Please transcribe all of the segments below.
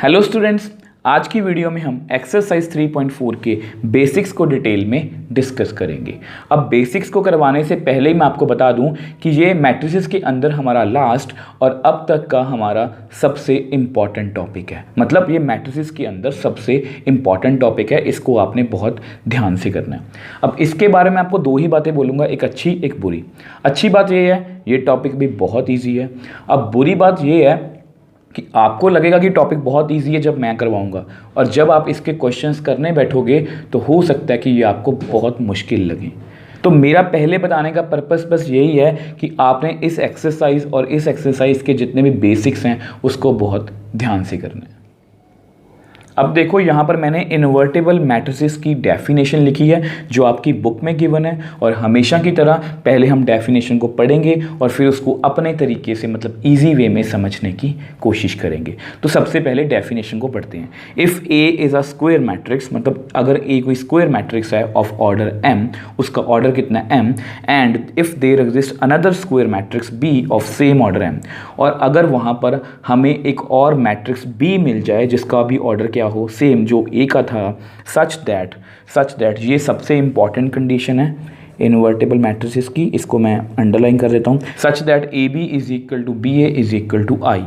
Hello students, आज की video में हम एक्सरसाइज 3.4 के बेसिक्स को डिटेल में डिस्कस करेंगे। अब बेसिक्स को करवाने से पहले ही मैं आपको बता दूं कि ये मैट्रिसेस के अंदर हमारा लास्ट और अब तक का हमारा सबसे इम्पॉर्टेंट टॉपिक है। मतलब ये मैट्रिसेस के अंदर सबसे इम्पॉर्टेंट टॉपिक है, इसको आपने बहुत ध्यान से करना है। अब इसके बारे में आपको दो ही बातें बोलूँगा, एक अच्छी एक बुरी। अच्छी बात ये है, ये टॉपिक भी बहुत ईजी है। अब बुरी बात ये है कि आपको लगेगा कि टॉपिक बहुत इजी है जब मैं करवाऊंगा, और जब आप इसके क्वेश्चंस करने बैठोगे तो हो सकता है कि ये आपको बहुत मुश्किल लगे। तो मेरा पहले बताने का पर्पस बस यही है कि आपने इस एक्सरसाइज और इस एक्सरसाइज के जितने भी बेसिक्स हैं उसको बहुत ध्यान से करना है। अब देखो, यहाँ पर मैंने इन्वर्टेबल मैट्रिसेस की डेफिनेशन लिखी है जो आपकी बुक में गिवन है, और हमेशा की तरह पहले हम डेफिनेशन को पढ़ेंगे और फिर उसको अपने तरीके से मतलब इजी वे में समझने की कोशिश करेंगे। तो सबसे पहले डेफिनेशन को पढ़ते हैं। If A is a square matrix, मतलब अगर ए कोई स्क्वायर मैट्रिक्स है ऑफ ऑर्डर m, उसका ऑर्डर कितना है m, and if there exist another square matrix b of same order m, और अगर वहाँ पर हमें एक और मैट्रिक्स b मिल जाए जिसका भी ऑर्डर क्या हो, सेम जो ए का था, सच दैट ये सबसे इंपॉर्टेंट कंडीशन है इन्वर्टेबल मैट्रिसेस की, इसको मैं अंडरलाइन कर देता हूँ। Such that A B is equal to B A is equal to I,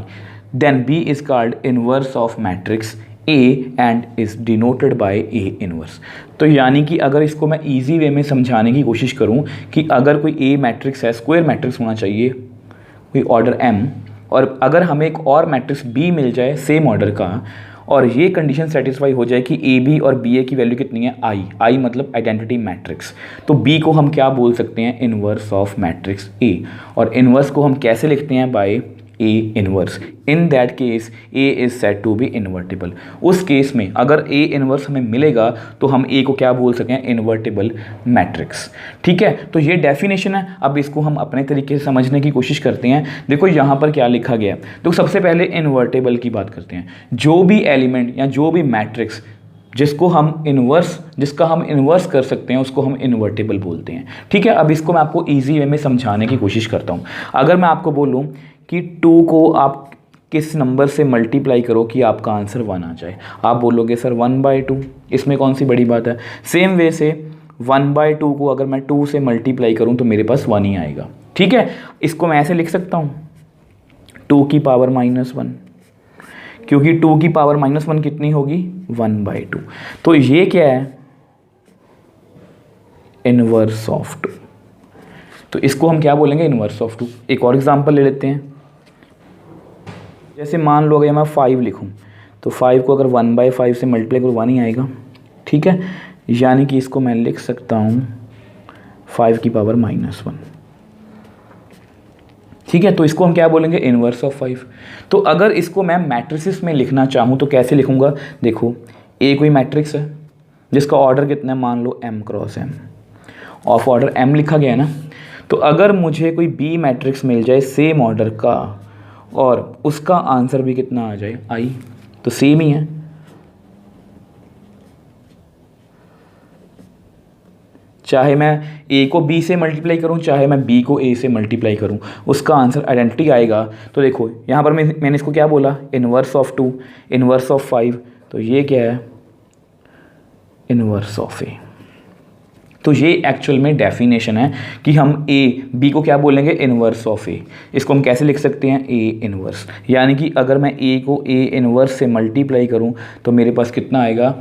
then B is called inverse of matrix A and is denoted by A inverse. तो यानी कि अगर इसको मैं इजी वे में समझाने की कोशिश करूँ कि अगर कोई ए मैट्रिक्स है, स्क्वायर मैट्रिक्स होना चाहिए कोई ऑर्डर m, और अगर हमें एक और मैट्रिक्स b मिल जाए सेम ऑर्डर का, और ये कंडीशन सेटिस्फाई हो जाए कि ए बी और बी ए की वैल्यू कितनी है आई मतलब आइडेंटिटी मैट्रिक्स, तो बी को हम क्या बोल सकते हैं, इनवर्स ऑफ मैट्रिक्स ए, और इनवर्स को हम कैसे लिखते हैं, by A inverse. In that case A is said to be invertible. उस केस में अगर ए इनवर्स हमें मिलेगा तो हम ए को क्या बोल सकते हैं, इन्वर्टेबल मैट्रिक्स। ठीक है, तो ये डेफिनेशन है। अब इसको हम अपने तरीके से समझने की कोशिश करते हैं। देखो यहाँ पर क्या लिखा गया है, तो सबसे पहले इन्वर्टेबल की बात करते हैं। जो भी एलिमेंट या जो भी मैट्रिक्स जिसका हम इन्वर्स कर सकते हैं उसको हम इन्वर्टेबल बोलते हैं। ठीक है, अब इसको मैं आपको ईजी वे में समझाने की कोशिश करता हूँ। अगर मैं आपको बोलूँ कि 2 को आप किस नंबर से मल्टीप्लाई करो कि आपका आंसर 1 आ जाए, आप बोलोगे सर 1/2, इसमें कौन सी बड़ी बात है। सेम वे से 1/2 को अगर मैं 2 से मल्टीप्लाई करूं तो मेरे पास 1 ही आएगा। ठीक है, इसको मैं ऐसे लिख सकता हूं 2 की पावर -1, क्योंकि 2 की पावर -1 कितनी होगी, 1/2। तो ये क्या है, इनवर्स ऑफ 2। तो इसको हम क्या बोलेंगे, इनवर्स ऑफ 2। एक और एग्जांपल ले लेते हैं। जैसे मान लो अगर मैं 5 लिखूं तो 5 को अगर 1/5 से मल्टीप्लाई करो 1 ही आएगा। ठीक है, यानी कि इसको मैं लिख सकता हूं 5 की पावर -1। ठीक है, तो इसको हम क्या बोलेंगे, इनवर्स ऑफ 5। तो अगर इसको मैं मैट्रिसेस में लिखना चाहूँ तो कैसे लिखूंगा, देखो ए कोई मैट्रिक्स है जिसका ऑर्डर कितना है, मान लो m cross m, of order m लिखा गया है ना। तो अगर मुझे कोई b मैट्रिक्स मिल जाए सेम ऑर्डर का और उसका आंसर भी कितना आ जाए, i, तो सेम ही है। चाहे मैं a को b से मल्टीप्लाई करूं, चाहे मैं b को a से मल्टीप्लाई करूं, उसका आंसर आइडेंटिटी आएगा। तो देखो यहाँ पर मैंने इसको क्या बोला, इनवर्स ऑफ 2, इनवर्स ऑफ 5, तो ये क्या है, इनवर्स ऑफ a। तो ये एक्चुअल में डेफिनेशन है कि हम b को क्या बोलेंगे, इनवर्स ऑफ a। इसको हम कैसे लिख सकते हैं, a इनवर्स, यानी कि अगर मैं a को a इनवर्स से मल्टीप्लाई करूं तो मेरे पास कितना आएगा,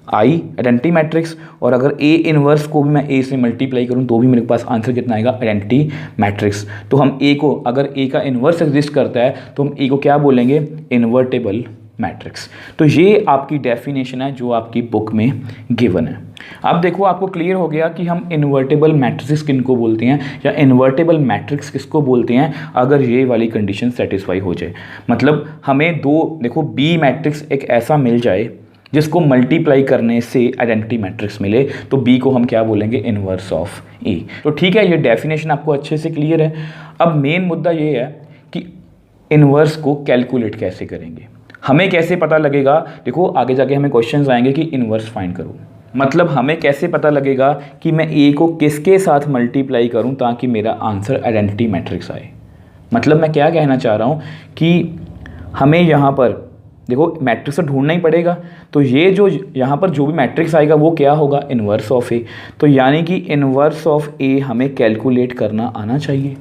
i आइडेंटिटी मैट्रिक्स, और अगर a इनवर्स को भी मैं a से मल्टीप्लाई करूं तो भी मेरे पास आंसर कितना आएगा, आइडेंटिटी मैट्रिक्स। तो हम a को, अगर a का इनवर्स एग्जिस्ट करता है तो हम a को क्या बोलेंगे, इन्वर्टेबल मैट्रिक्स। तो ये आपकी डेफिनेशन है जो आपकी बुक में गिवन है। अब देखो, आपको क्लियर हो गया कि हम इन्वर्टेबल मैट्रिक्स किनको बोलते हैं या इन्वर्टेबल मैट्रिक्स किसको बोलते हैं अगर ये वाली कंडीशन सेटिस्फाई हो जाए। मतलब हमें देखो बी मैट्रिक्स एक ऐसा मिल जाए जिसको मल्टीप्लाई करने से आइडेंटिटी मैट्रिक्स मिले, तो बी को हम क्या बोलेंगे, इनवर्स ऑफ ए। तो ठीक है, ये डेफिनेशन आपको अच्छे से क्लियर है। अब मेन मुद्दा ये है कि इनवर्स को कैलकुलेट कैसे करेंगे, हमें कैसे पता लगेगा। देखो आगे जाके हमें क्वेश्चंस आएंगे कि इनवर्स फाइंड करो, मतलब हमें कैसे पता लगेगा कि मैं ए को किसके साथ मल्टीप्लाई करूं ताकि मेरा आंसर आइडेंटिटी मैट्रिक्स आए। मतलब मैं क्या कहना चाह रहा हूं कि हमें यहाँ पर देखो मैट्रिक्स तो ढूंढना ही पड़ेगा, तो ये जो यहाँ पर जो भी मैट्रिक्स आएगा वो क्या होगा, इन्वर्स ऑफ ए। तो यानी कि इन्वर्स ऑफ ए हमें कैलकुलेट करना आना चाहिए।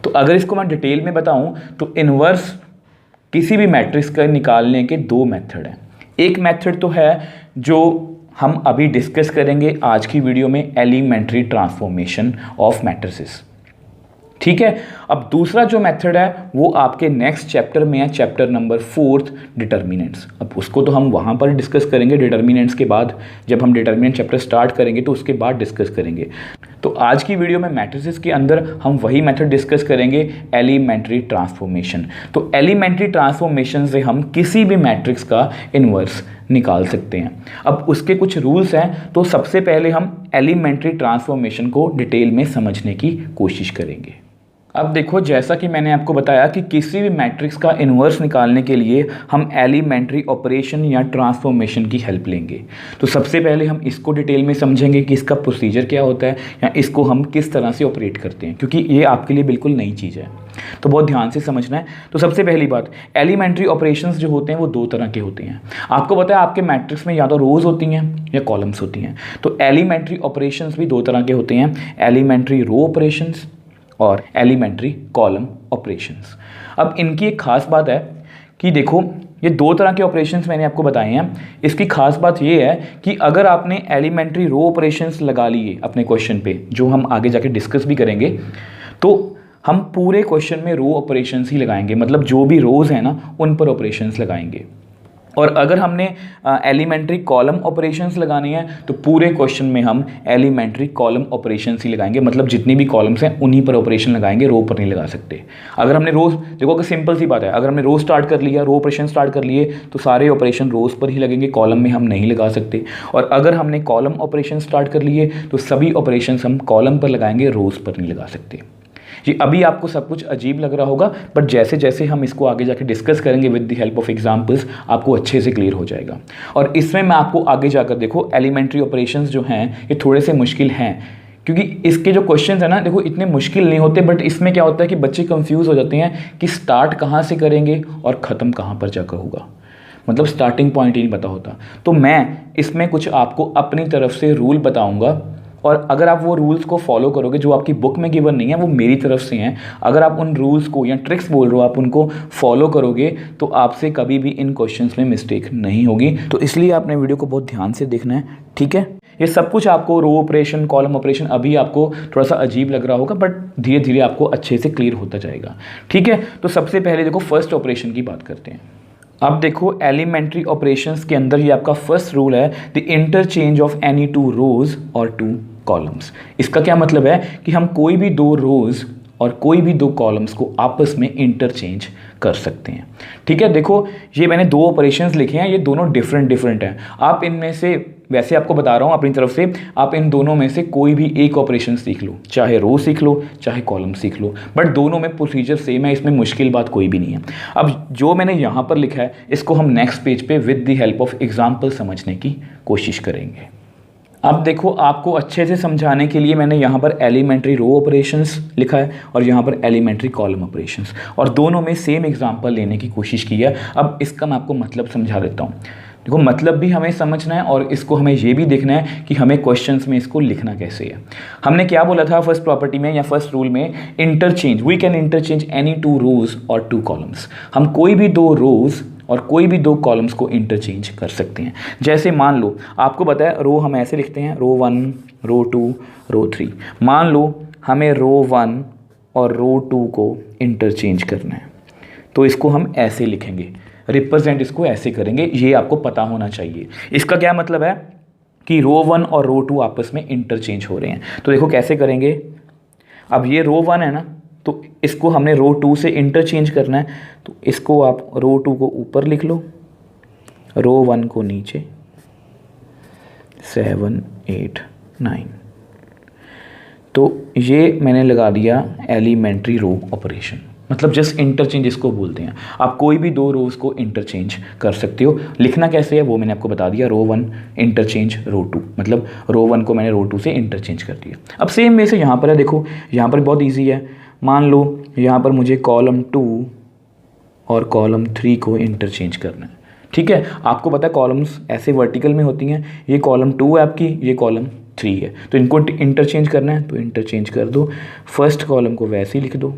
तो अगर इसको मैं डिटेल में बताऊं तो इन्वर्स किसी भी मैट्रिक्स का निकालने के दो मेथड हैं। एक मेथड तो है जो हम अभी डिस्कस करेंगे आज की वीडियो में, एलिमेंट्री ट्रांसफॉर्मेशन ऑफ मैट्रिसेस, ठीक है। अब दूसरा जो मेथड है वो आपके नेक्स्ट चैप्टर में है, चैप्टर नंबर 4 डिटर्मिनेंट्स। अब उसको तो हम वहाँ पर डिस्कस करेंगे डिटर्मिनेंट्स के बाद, जब हम डिटर्मिनेंट चैप्टर स्टार्ट करेंगे तो उसके बाद डिस्कस करेंगे। तो आज की वीडियो में मैट्रिसेस के अंदर हम वही मेथड डिस्कस करेंगे, एलिमेंट्री ट्रांसफॉर्मेशन। तो एलिमेंट्री ट्रांसफॉर्मेशन से हम किसी भी मैट्रिक्स का इन्वर्स निकाल सकते हैं। अब उसके कुछ रूल्स हैं, तो सबसे पहले हम एलिमेंट्री ट्रांसफॉर्मेशन को डिटेल में समझने की कोशिश करेंगे। अब देखो, जैसा कि मैंने आपको बताया कि किसी भी मैट्रिक्स का इन्वर्स निकालने के लिए हम एलिमेंट्री ऑपरेशन या ट्रांसफॉर्मेशन की हेल्प लेंगे। तो सबसे पहले हम इसको डिटेल में समझेंगे कि इसका प्रोसीजर क्या होता है या इसको हम किस तरह से ऑपरेट करते हैं, क्योंकि ये आपके लिए बिल्कुल नई चीज़ है, तो बहुत ध्यान से समझना है। तो सबसे पहली बात, एलिमेंट्री ऑपरेशंस जो होते हैं वो दो तरह के होते हैं। आपको पता है आपके मैट्रिक्स में या तो रोज होती हैं या कॉलम्स होती हैं। तो एलिमेंट्री ऑपरेशंस भी दो तरह के होते हैं, एलिमेंट्री रो ऑपरेशंस और एलिमेंट्री कॉलम ऑपरेशंस। अब इनकी एक खास बात है कि देखो, ये दो तरह के ऑपरेशंस मैंने आपको बताए हैं। इसकी खास बात ये है कि अगर आपने एलिमेंट्री रो ऑपरेशंस लगा लिए अपने क्वेश्चन पे, जो हम आगे जाके डिस्कस भी करेंगे, तो हम पूरे क्वेश्चन में रो ऑपरेशंस ही लगाएंगे, मतलब जो भी रोज हैं ना उन पर ऑपरेशंस लगाएंगे। और अगर हमने एलिमेंट्री कॉलम ऑपरेशंस लगानी है तो पूरे क्वेश्चन में हम एलिमेंट्री कॉलम ऑपरेशंस ही लगाएंगे, मतलब जितनी भी कॉलम्स हैं उन्हीं पर ऑपरेशन लगाएंगे, रो पर नहीं लगा सकते। अगर हमने रोज, देखो कि सिंपल सी बात है, अगर हमने रोज स्टार्ट कर लिया, रो ऑपरेशन स्टार्ट कर लिए, तो सारे ऑपरेशन रोज पर ही लगेंगे, कॉलम में हम नहीं लगा सकते। और अगर हमने कॉलम ऑपरेशन स्टार्ट कर लिए तो सभी ऑपरेशन हम कॉलम पर लगाएंगे, रोज पर नहीं लगा सकते। जी, अभी आपको सब कुछ अजीब लग रहा होगा, बट जैसे जैसे हम इसको आगे जाके डिस्कस करेंगे with the help of examples, आपको अच्छे से क्लियर हो जाएगा। और इसमें मैं आपको आगे जाकर, देखो एलिमेंट्री ऑपरेशंस जो हैं ये थोड़े से मुश्किल हैं, क्योंकि इसके जो क्वेश्चंस हैं ना, देखो इतने मुश्किल नहीं होते, बट इसमें क्या होता है कि बच्चे कंफ्यूज हो जाते हैं कि स्टार्ट कहाँ से करेंगे और ख़त्म कहाँ पर जाकर होगा, मतलब स्टार्टिंग पॉइंट ही नहीं पता होता। तो मैं इसमें कुछ आपको अपनी तरफ से रूल बताऊँगा, और अगर आप वो रूल्स को फॉलो करोगे जो आपकी बुक में गिवन नहीं है, वो मेरी तरफ से हैं, अगर आप उन रूल्स को या ट्रिक्स बोल रहे हो आप उनको फॉलो करोगे तो आपसे कभी भी इन क्वेश्चंस में मिस्टेक नहीं होगी। तो इसलिए आपने वीडियो को बहुत ध्यान से देखना है, ठीक है। ये सब कुछ आपको रो ऑपरेशन, कॉलम ऑपरेशन अभी आपको थोड़ा सा अजीब लग रहा होगा, बट धीरे धीरे आपको अच्छे से क्लियर होता जाएगा, ठीक है। तो सबसे पहले देखो फर्स्ट ऑपरेशन की बात करते हैं। अब देखो एलिमेंट्री ऑपरेशंस के अंदर ये आपका फर्स्ट रूल है, the interchange of any two rows और टू कॉलम्स। इसका क्या मतलब है कि हम कोई भी दो रोज और कोई भी दो कॉलम्स को आपस में इंटरचेंज कर सकते हैं, ठीक है। देखो ये मैंने दो ऑपरेशंस लिखे हैं, ये दोनों डिफरेंट हैं। आप इनमें से, वैसे आपको बता रहा हूँ अपनी तरफ से, आप इन दोनों में से कोई भी एक ऑपरेशन सीख लो, चाहे रो सीख लो चाहे कॉलम सीख लो, बट दोनों में प्रोसीजर सेम है, इसमें मुश्किल बात कोई भी नहीं है। अब जो मैंने यहाँ पर लिखा है इसको हम नेक्स्ट पेज पे with the help of example समझने की कोशिश करेंगे। अब देखो, आपको अच्छे से समझाने के लिए मैंने यहाँ पर एलिमेंट्री रो ऑपरेशंस लिखा है और यहाँ पर एलिमेंट्री कॉलम ऑपरेशंस, और दोनों में सेम एग्जांपल लेने की कोशिश की है। अब इसका मैं आपको मतलब समझा देता हूँ। देखो मतलब भी हमें समझना है और इसको हमें ये भी देखना है कि हमें क्वेश्चंस में इसको लिखना कैसे है। हमने क्या बोला था फर्स्ट प्रॉपर्टी में या फर्स्ट रूल में, interchange, we can interchange any two rows और टू कॉलम्स। हम कोई भी दो रोज और कोई भी दो कॉलम्स को इंटरचेंज कर सकते हैं। जैसे मान लो, आपको पता है रो हम ऐसे लिखते हैं, रो 1, रो 2, रो 3। मान लो हमें रो 1 और रो 2 को इंटरचेंज करना है, तो इसको हम ऐसे लिखेंगे, रिप्रेजेंट इसको ऐसे करेंगे, ये आपको पता होना चाहिए। इसका क्या मतलब है कि रो 1 और रो 2 आपस में इंटरचेंज हो रहे हैं। तो देखो कैसे करेंगे, अब ये रो 1 है ना, तो इसको हमने रो 2 से इंटरचेंज करना है, तो इसको आप रो 2 को ऊपर लिख लो, रो 1 को नीचे, 7, 8, 9। तो ये मैंने लगा दिया एलिमेंट्री रो ऑपरेशन, मतलब जस्ट इंटरचेंज इसको बोलते हैं। आप कोई भी दो रोज को इंटरचेंज कर सकते हो। लिखना कैसे है वो मैंने आपको बता दिया, रो 1 इंटरचेंज रो 2, मतलब रो 1 को मैंने रो 2 से इंटरचेंज कर दिया। अब सेम वे से यहाँ पर है, देखो यहाँ पर बहुत ईजी है। मान लो यहाँ पर मुझे कॉलम 2 और कॉलम 3 को इंटरचेंज करना है। ठीक है, आपको पता है कॉलम्स ऐसे वर्टिकल में होती हैं, ये कॉलम 2 है आपकी, ये कॉलम 3 है, तो इनको इंटरचेंज करना है तो इंटरचेंज कर दो। फर्स्ट कॉलम को वैसे ही लिख दो,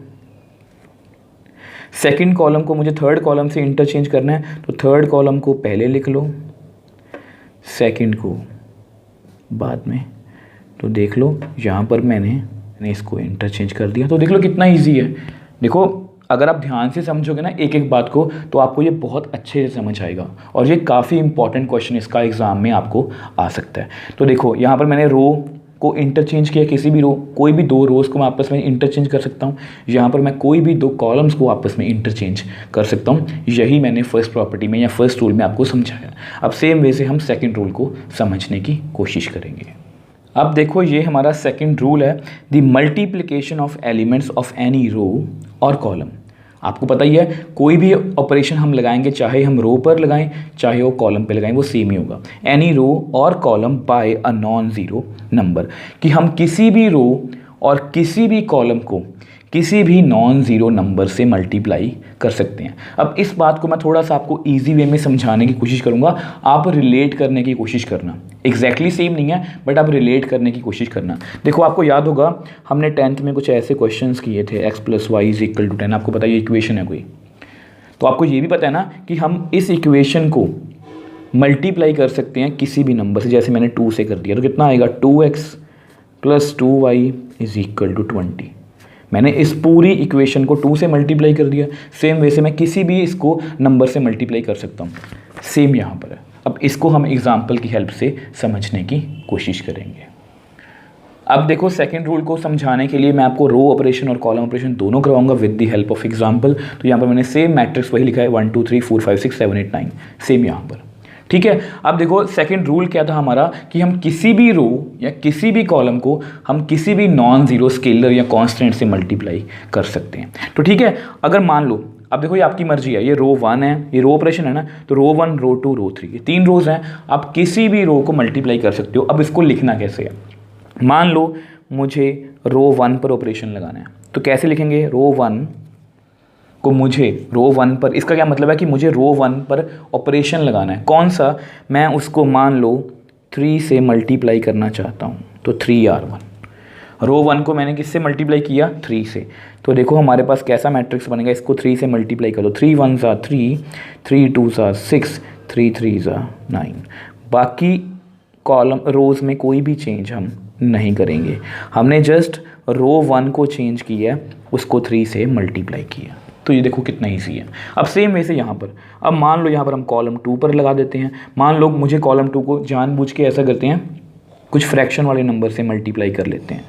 सेकंड कॉलम को मुझे थर्ड कॉलम से इंटरचेंज करना है तो थर्ड कॉलम को पहले लिख लो, सेकंड को बाद में। तो देख लो यहाँ पर मैंने इसको इंटरचेंज कर दिया, तो देख लो कितना ईजी है। देखो अगर आप ध्यान से समझोगे ना एक एक बात को तो आपको ये बहुत अच्छे से समझ आएगा, और ये काफ़ी इंपॉर्टेंट क्वेश्चन इसका एग्ज़ाम में आपको आ सकता है। तो देखो यहाँ पर मैंने रो को इंटरचेंज किया, किसी भी रो, कोई भी दो रोज़ को मैं आपस में इंटरचेंज कर सकता हूँ। यहाँ पर मैं कोई भी दो कॉलम्स को आपस में इंटरचेंज कर सकता हूँ। यही मैंने फर्स्ट प्रॉपर्टी में या फर्स्ट रूल में आपको समझाया। अब सेम वे से हम सेकेंड रूल को समझने की कोशिश करेंगे। अब देखो ये हमारा सेकंड रूल है, the multiplication of elements of any row और कॉलम। आपको पता ही है कोई भी ऑपरेशन हम लगाएंगे, चाहे हम रो पर लगाएं चाहे वो कॉलम पे लगाएं, वो सेम ही होगा। एनी रो और column by a non zero number, कि हम किसी भी रो और किसी भी कॉलम को किसी भी नॉन ज़ीरो नंबर से मल्टीप्लाई कर सकते हैं। अब इस बात को मैं थोड़ा सा आपको इजी वे में समझाने की कोशिश करूंगा, आप रिलेट करने की कोशिश करना। एग्जैक्टली सेम नहीं है बट आप रिलेट करने की कोशिश करना। देखो आपको याद होगा हमने 10th में कुछ ऐसे क्वेश्चंस किए थे, x + y = 10। आपको पता है ये इक्वेशन है कोई, तो आपको ये भी पता है ना कि हम इस इक्वेशन को मल्टीप्लाई कर सकते हैं किसी भी नंबर से। जैसे मैंने 2 से कर दिया तो कितना आएगा, 2x + 2y = 20। मैंने इस पूरी इक्वेशन को 2 से मल्टीप्लाई कर दिया। सेम वे से मैं किसी भी इसको नंबर से मल्टीप्लाई कर सकता हूँ, सेम यहाँ पर है। अब इसको हम एग्जाम्पल की हेल्प से समझने की कोशिश करेंगे। अब देखो सेकंड रूल को समझाने के लिए मैं आपको रो ऑपरेशन और कॉलम ऑपरेशन दोनों करवाऊंगा with the help of example. तो यहाँ पर मैंने सेम मैट्रिक्स वही लिखा है 1 2 3 4 5 6 7 8 9, सेम यहाँ पर। ठीक है, अब देखो सेकंड रूल क्या था हमारा कि हम किसी भी रो या किसी भी कॉलम को हम किसी भी नॉन ज़ीरो स्केलर या कांस्टेंट से मल्टीप्लाई कर सकते हैं। तो ठीक है, अगर मान लो, अब देखो ये आपकी मर्जी है, ये रो 1 है, ये रो ऑपरेशन है ना, तो रो 1 रो 2 रो 3 ये 3 रोज हैं, आप किसी भी रो को मल्टीप्लाई कर सकते हो। अब इसको लिखना कैसे है, मान लो मुझे रो 1 पर ऑपरेशन लगाना है, तो कैसे लिखेंगे, रो 1 को मुझे रो 1 पर, इसका क्या मतलब है कि मुझे रो 1 पर ऑपरेशन लगाना है। कौन सा, मैं उसको मान लो 3 से मल्टीप्लाई करना चाहता हूँ, तो 3R1। रो 1 को मैंने किससे मल्टीप्लाई किया, 3 से। तो देखो हमारे पास कैसा मैट्रिक्स बनेगा, इसको 3 से मल्टीप्लाई करो, 3 1 = 3, 3 2 = 6, 3 3 = 9। बाकी कॉलम रोज़ में कोई भी चेंज हम नहीं करेंगे, हमने जस्ट रो 1 को चेंज किया, उसको 3 से मल्टीप्लाई किया। तो ये देखो कितना ईजी है। अब सेम वैसे यहाँ पर, अब मान लो यहाँ पर हम कॉलम 2 पर लगा देते हैं। मान लो मुझे कॉलम 2 को जानबूझ के ऐसा करते हैं, कुछ फ्रैक्शन वाले नंबर से मल्टीप्लाई कर लेते हैं।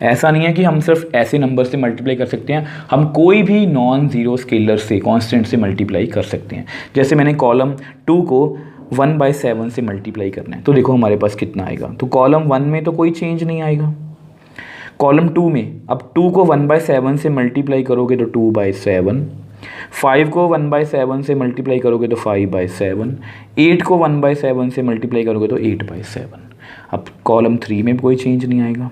ऐसा नहीं है कि हम सिर्फ ऐसे नंबर से मल्टीप्लाई कर सकते हैं, हम कोई भी नॉन ज़ीरो स्केलर से, कांस्टेंट से मल्टीप्लाई कर सकते हैं। जैसे मैंने कॉलम 2 को 1/7 से मल्टीप्लाई करना है, तो देखो हमारे पास कितना आएगा। तो कॉलम 1 में तो कोई चेंज नहीं आएगा, कॉलम 2 में अब 2 को 1/7 से मल्टीप्लाई करोगे तो 2/7, 5 को 1/7 से मल्टीप्लाई करोगे तो 5/7, 8 को 1/7 से मल्टीप्लाई करोगे तो 8/7। अब कॉलम 3 में कोई चेंज नहीं आएगा।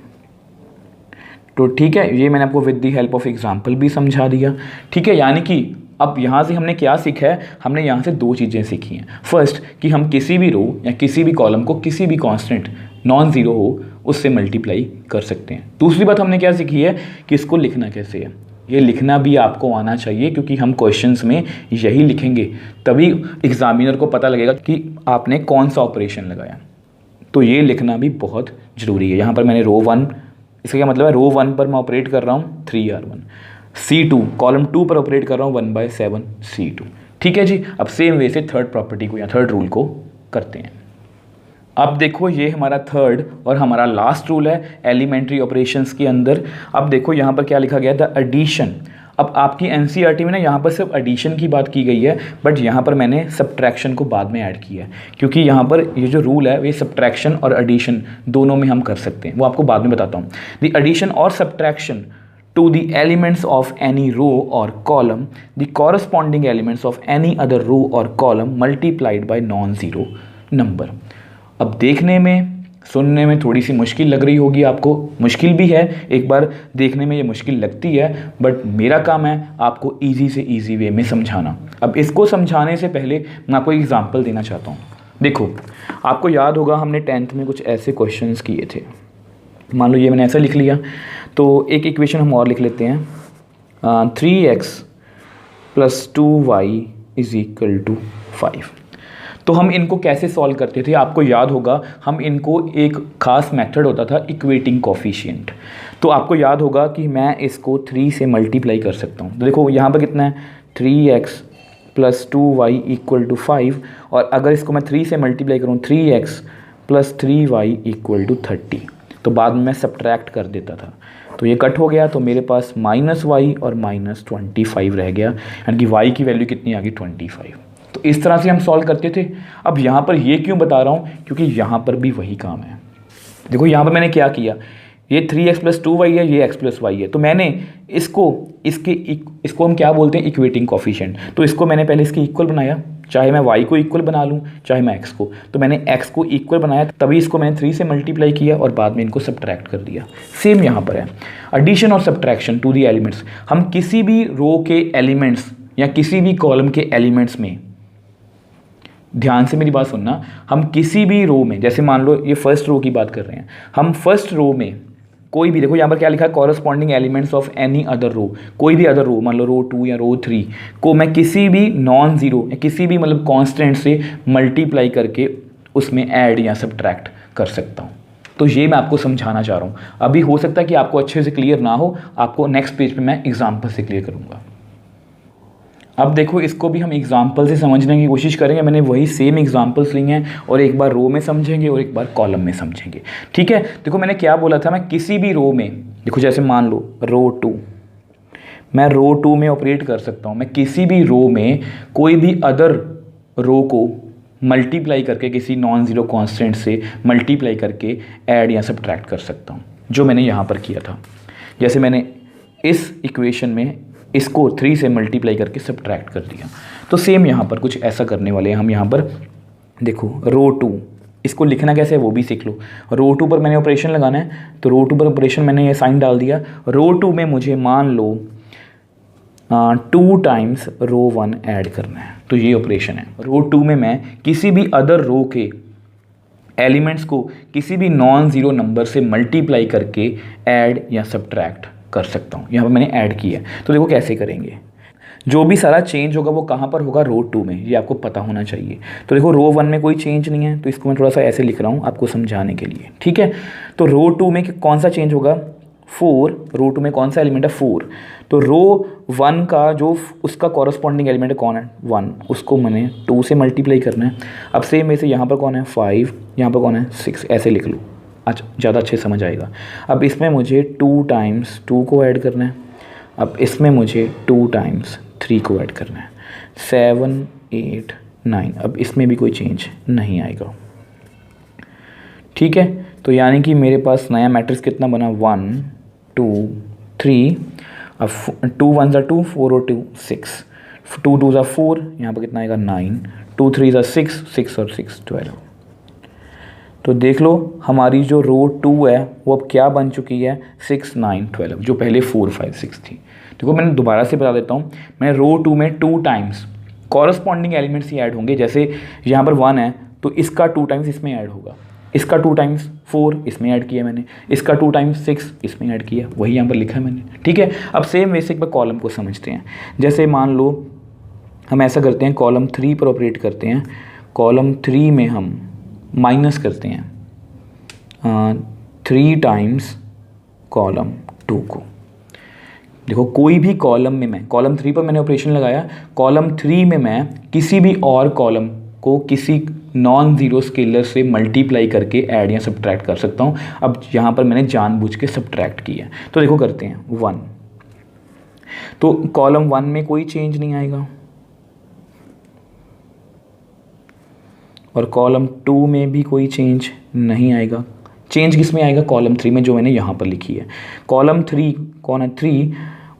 तो ठीक है, ये मैंने आपको with the help of example भी समझा दिया। ठीक है, यानी कि अब यहाँ से हमने क्या सीखा है, हमने यहाँ से 2 चीज़ें सीखी हैं। फर्स्ट कि हम किसी भी रो या किसी भी कॉलम को किसी भी कांस्टेंट नॉन ज़ीरो हो उससे मल्टीप्लाई कर सकते हैं। दूसरी बात हमने क्या सीखी है कि इसको लिखना कैसे है। ये लिखना भी आपको आना चाहिए, क्योंकि हम क्वेश्चंस में यही लिखेंगे, तभी एग्जामिनर को पता लगेगा कि आपने कौन सा ऑपरेशन लगाया। तो ये लिखना भी बहुत ज़रूरी है। यहाँ पर मैंने रो 1, इसका क्या मतलब है, रो 1 पर मैं ऑपरेट कर रहा हूँ 3R1, C2 कॉलम 2 पर ऑपरेट कर रहा हूँ 1/7 C2। ठीक है जी, अब सेम वे से थर्ड प्रॉपर्टी को या थर्ड रूल को करते हैं। अब देखो ये हमारा थर्ड और हमारा लास्ट रूल है एलिमेंट्री ऑपरेशंस के अंदर। अब देखो यहाँ पर क्या लिखा गया था, एडिशन। अब आपकी एनसीईआरटी में ना यहाँ पर सिर्फ एडिशन की बात की गई है, बट यहाँ पर मैंने सब्ट्रैक्शन को बाद में ऐड किया है, क्योंकि यहाँ पर ये जो रूल है वे सब्ट्रैक्शन और एडिशन दोनों में हम कर सकते हैं, वो आपको बाद में बताता हूँ। द एडिशन और subtraction to the elements of any row or column, the corresponding elements of any other row or column multiplied by non-zero number। अब देखने में सुनने में थोड़ी सी मुश्किल लग रही होगी आपको, मुश्किल भी है, एक बार देखने में ये मुश्किल लगती है, बट मेरा काम है आपको ईजी से ईजी वे में समझाना। अब इसको समझाने से पहले मैं आपको एग्जांपल देना चाहता हूँ। देखो, आपको याद होगा हमने 10th में कुछ ऐसे क्वेश्चंस किए थे। मान लो ये मैंने ऐसा लिख लिया, तो एक इक्वेशन हम और लिख लेते हैं, 3x + 2y = 5। तो हम इनको कैसे सॉल्व करते थे, आपको याद होगा हम इनको एक ख़ास मेथड होता था इक्वेटिंग कोफिशिएंट। तो आपको याद होगा कि मैं इसको 3 से मल्टीप्लाई कर सकता हूँ। तो देखो यहाँ पर कितना है, 3x + 2y = 5, और अगर इसको मैं 3 से मल्टीप्लाई करूँ, 3x + 3y = 30, तो बाद में मैं सब्ट्रैक्ट कर देता था, तो ये कट हो गया, तो मेरे पास -y और -25 रह गया, यानी कि y की वैल्यू कितनी आ गई, 25। तो इस तरह से हम सॉल्व करते थे। अब यहाँ पर ये क्यों बता रहा हूँ, क्योंकि यहाँ पर भी वही काम है। देखो यहाँ पर मैंने क्या किया, ये 3x + 2y है, ये x + y है, तो मैंने इसको हम क्या बोलते हैं, इक्वेटिंग कोफिशिएंट। तो इसको मैंने पहले इसके इक्वल बनाया, चाहे मैं y को इक्वल बना लूँ चाहे मैं x को, तो मैंने x को इक्वल बनाया, तभी इसको मैंने 3 से मल्टीप्लाई किया और बाद में इनको सब्ट्रैक्ट कर दिया। सेम यहाँ पर है, एडिशन और सब्ट्रैक्शन टू द एलिमेंट्स। हम किसी भी रो के एलिमेंट्स या किसी भी कॉलम के एलिमेंट्स में, ध्यान से मेरी बात सुनना, हम किसी भी रो में, जैसे मान लो ये फर्स्ट रो की बात कर रहे हैं, हम फर्स्ट रो में कोई भी, देखो यहाँ पर क्या लिखा है, corresponding elements of any other row, कोई भी अदर रो, मान लो रो 2 या रो 3 को मैं किसी भी नॉन ज़ीरो या किसी भी मतलब कांस्टेंट से मल्टीप्लाई करके उसमें ऐड या सब्ट्रैक्ट कर सकता हूँ। तो ये मैं आपको समझाना चाह रहा हूँ। अभी हो सकता है कि आपको अच्छे से क्लियर ना हो, आपको नेक्स्ट पेज पर मैं एग्जाम्पल से क्लियर करूँगा। अब देखो, इसको भी हम एग्जाम्पल से समझने की कोशिश करेंगे। मैंने वही सेम एग्जाम्पल्स लिए हैं, और एक बार रो में समझेंगे और एक बार कॉलम में समझेंगे, ठीक है। देखो मैंने क्या बोला था, मैं किसी भी रो में, देखो जैसे मान लो रो 2, मैं रो 2 में ऑपरेट कर सकता हूँ। मैं किसी भी रो में कोई भी अदर रो को मल्टीप्लाई करके, किसी नॉन ज़ीरो कॉन्स्टेंट से मल्टीप्लाई करके ऐड या सब्ट्रैक्ट कर सकता हूँ, जो मैंने यहाँ पर किया था। जैसे मैंने इस इक्वेशन में इसको 3 से मल्टीप्लाई करके सब्ट्रैक्ट कर दिया, तो सेम यहाँ पर कुछ ऐसा करने वाले हैं हम। यहाँ पर देखो रो 2, इसको लिखना कैसे है वो भी सीख लो। रो 2 पर मैंने ऑपरेशन लगाना है, तो रो 2 पर ऑपरेशन मैंने ये साइन डाल दिया। रो 2 में मुझे मान लो 2 टाइम्स रो 1 ऐड करना है, तो ये ऑपरेशन है। रो 2 में मैं किसी भी अदर रो के एलिमेंट्स को किसी भी नॉन ज़ीरो नंबर से मल्टीप्लाई करके ऐड या सब्ट्रैक्ट कर सकता हूँ। यहाँ पर मैंने ऐड किया है, तो देखो कैसे करेंगे। जो भी सारा चेंज होगा वो कहाँ पर होगा, रो 2 में, ये आपको पता होना चाहिए। तो देखो रो 1 में कोई चेंज नहीं है, तो इसको मैं थोड़ा सा ऐसे लिख रहा हूँ आपको समझाने के लिए, ठीक है। तो रो 2 में कौन सा चेंज होगा, 4। रो 2 में कौन सा एलिमेंट है, 4। तो रो 1 का जो उसका कॉरस्पॉन्डिंग एलिमेंट है कौन है, 1, उसको मैंने 2 से मल्टीप्लाई करना है। अब सेम वैसे यहाँ पर कौन है, 5, यहाँ पर कौन है, 6, ऐसे लिख लो, अच्छा ज़्यादा अच्छे समझ आएगा। अब इसमें मुझे 2 टाइम्स 2 को ऐड करना है, अब इसमें मुझे 2 टाइम्स 3 को ऐड करना है, 7, 8, 9। अब इसमें भी कोई चेंज नहीं आएगा, ठीक है। तो यानी कि मेरे पास नया मैट्रिक्स कितना बना, 1 2 3। अब 2 1 2, 4 और 2 6, 2 2 4, यहाँ पर कितना आएगा 9, 2 3 6, 6 और 6 12। तो देख लो हमारी जो रो 2 है वो अब क्या बन चुकी है, 6 9 12, जो पहले 4 5 6 थी। देखो मैंने दोबारा से बता देता हूँ, मैंने रो 2 में 2 टाइम्स कॉरस्पॉन्डिंग एलिमेंट्स ही ऐड होंगे। जैसे यहाँ पर 1 है तो इसका 2 टाइम्स इसमें ऐड होगा, इसका 2 टाइम्स 4 इसमें ऐड किया मैंने, इसका 2 टाइम्स 6 इसमें ऐड किया, वही यहाँ पर लिखा है मैंने, ठीक है। अब सेम वैसे एक बार कॉलम को समझते हैं। जैसे मान लो हम ऐसा करते हैं, कॉलम 3 पर ऑपरेट करते हैं। कॉलम 3 में हम माइनस करते हैं 3 टाइम्स कॉलम 2 को। देखो कोई भी कॉलम में मैं, कॉलम 3 पर मैंने ऑपरेशन लगाया, कॉलम 3 में मैं किसी भी और कॉलम को किसी नॉन ज़ीरो स्केलर से मल्टीप्लाई करके ऐड या सब्ट्रैक्ट कर सकता हूँ। अब यहाँ पर मैंने जानबूझ के सब्ट्रैक्ट किया, तो देखो करते हैं 1, तो कॉलम 1 में कोई चेंज नहीं आएगा, और कॉलम 2 में भी कोई चेंज नहीं आएगा। चेंज किस में आएगा, कॉलम 3 में, जो मैंने यहाँ पर लिखी है। कॉलम 3 कौन है, 3,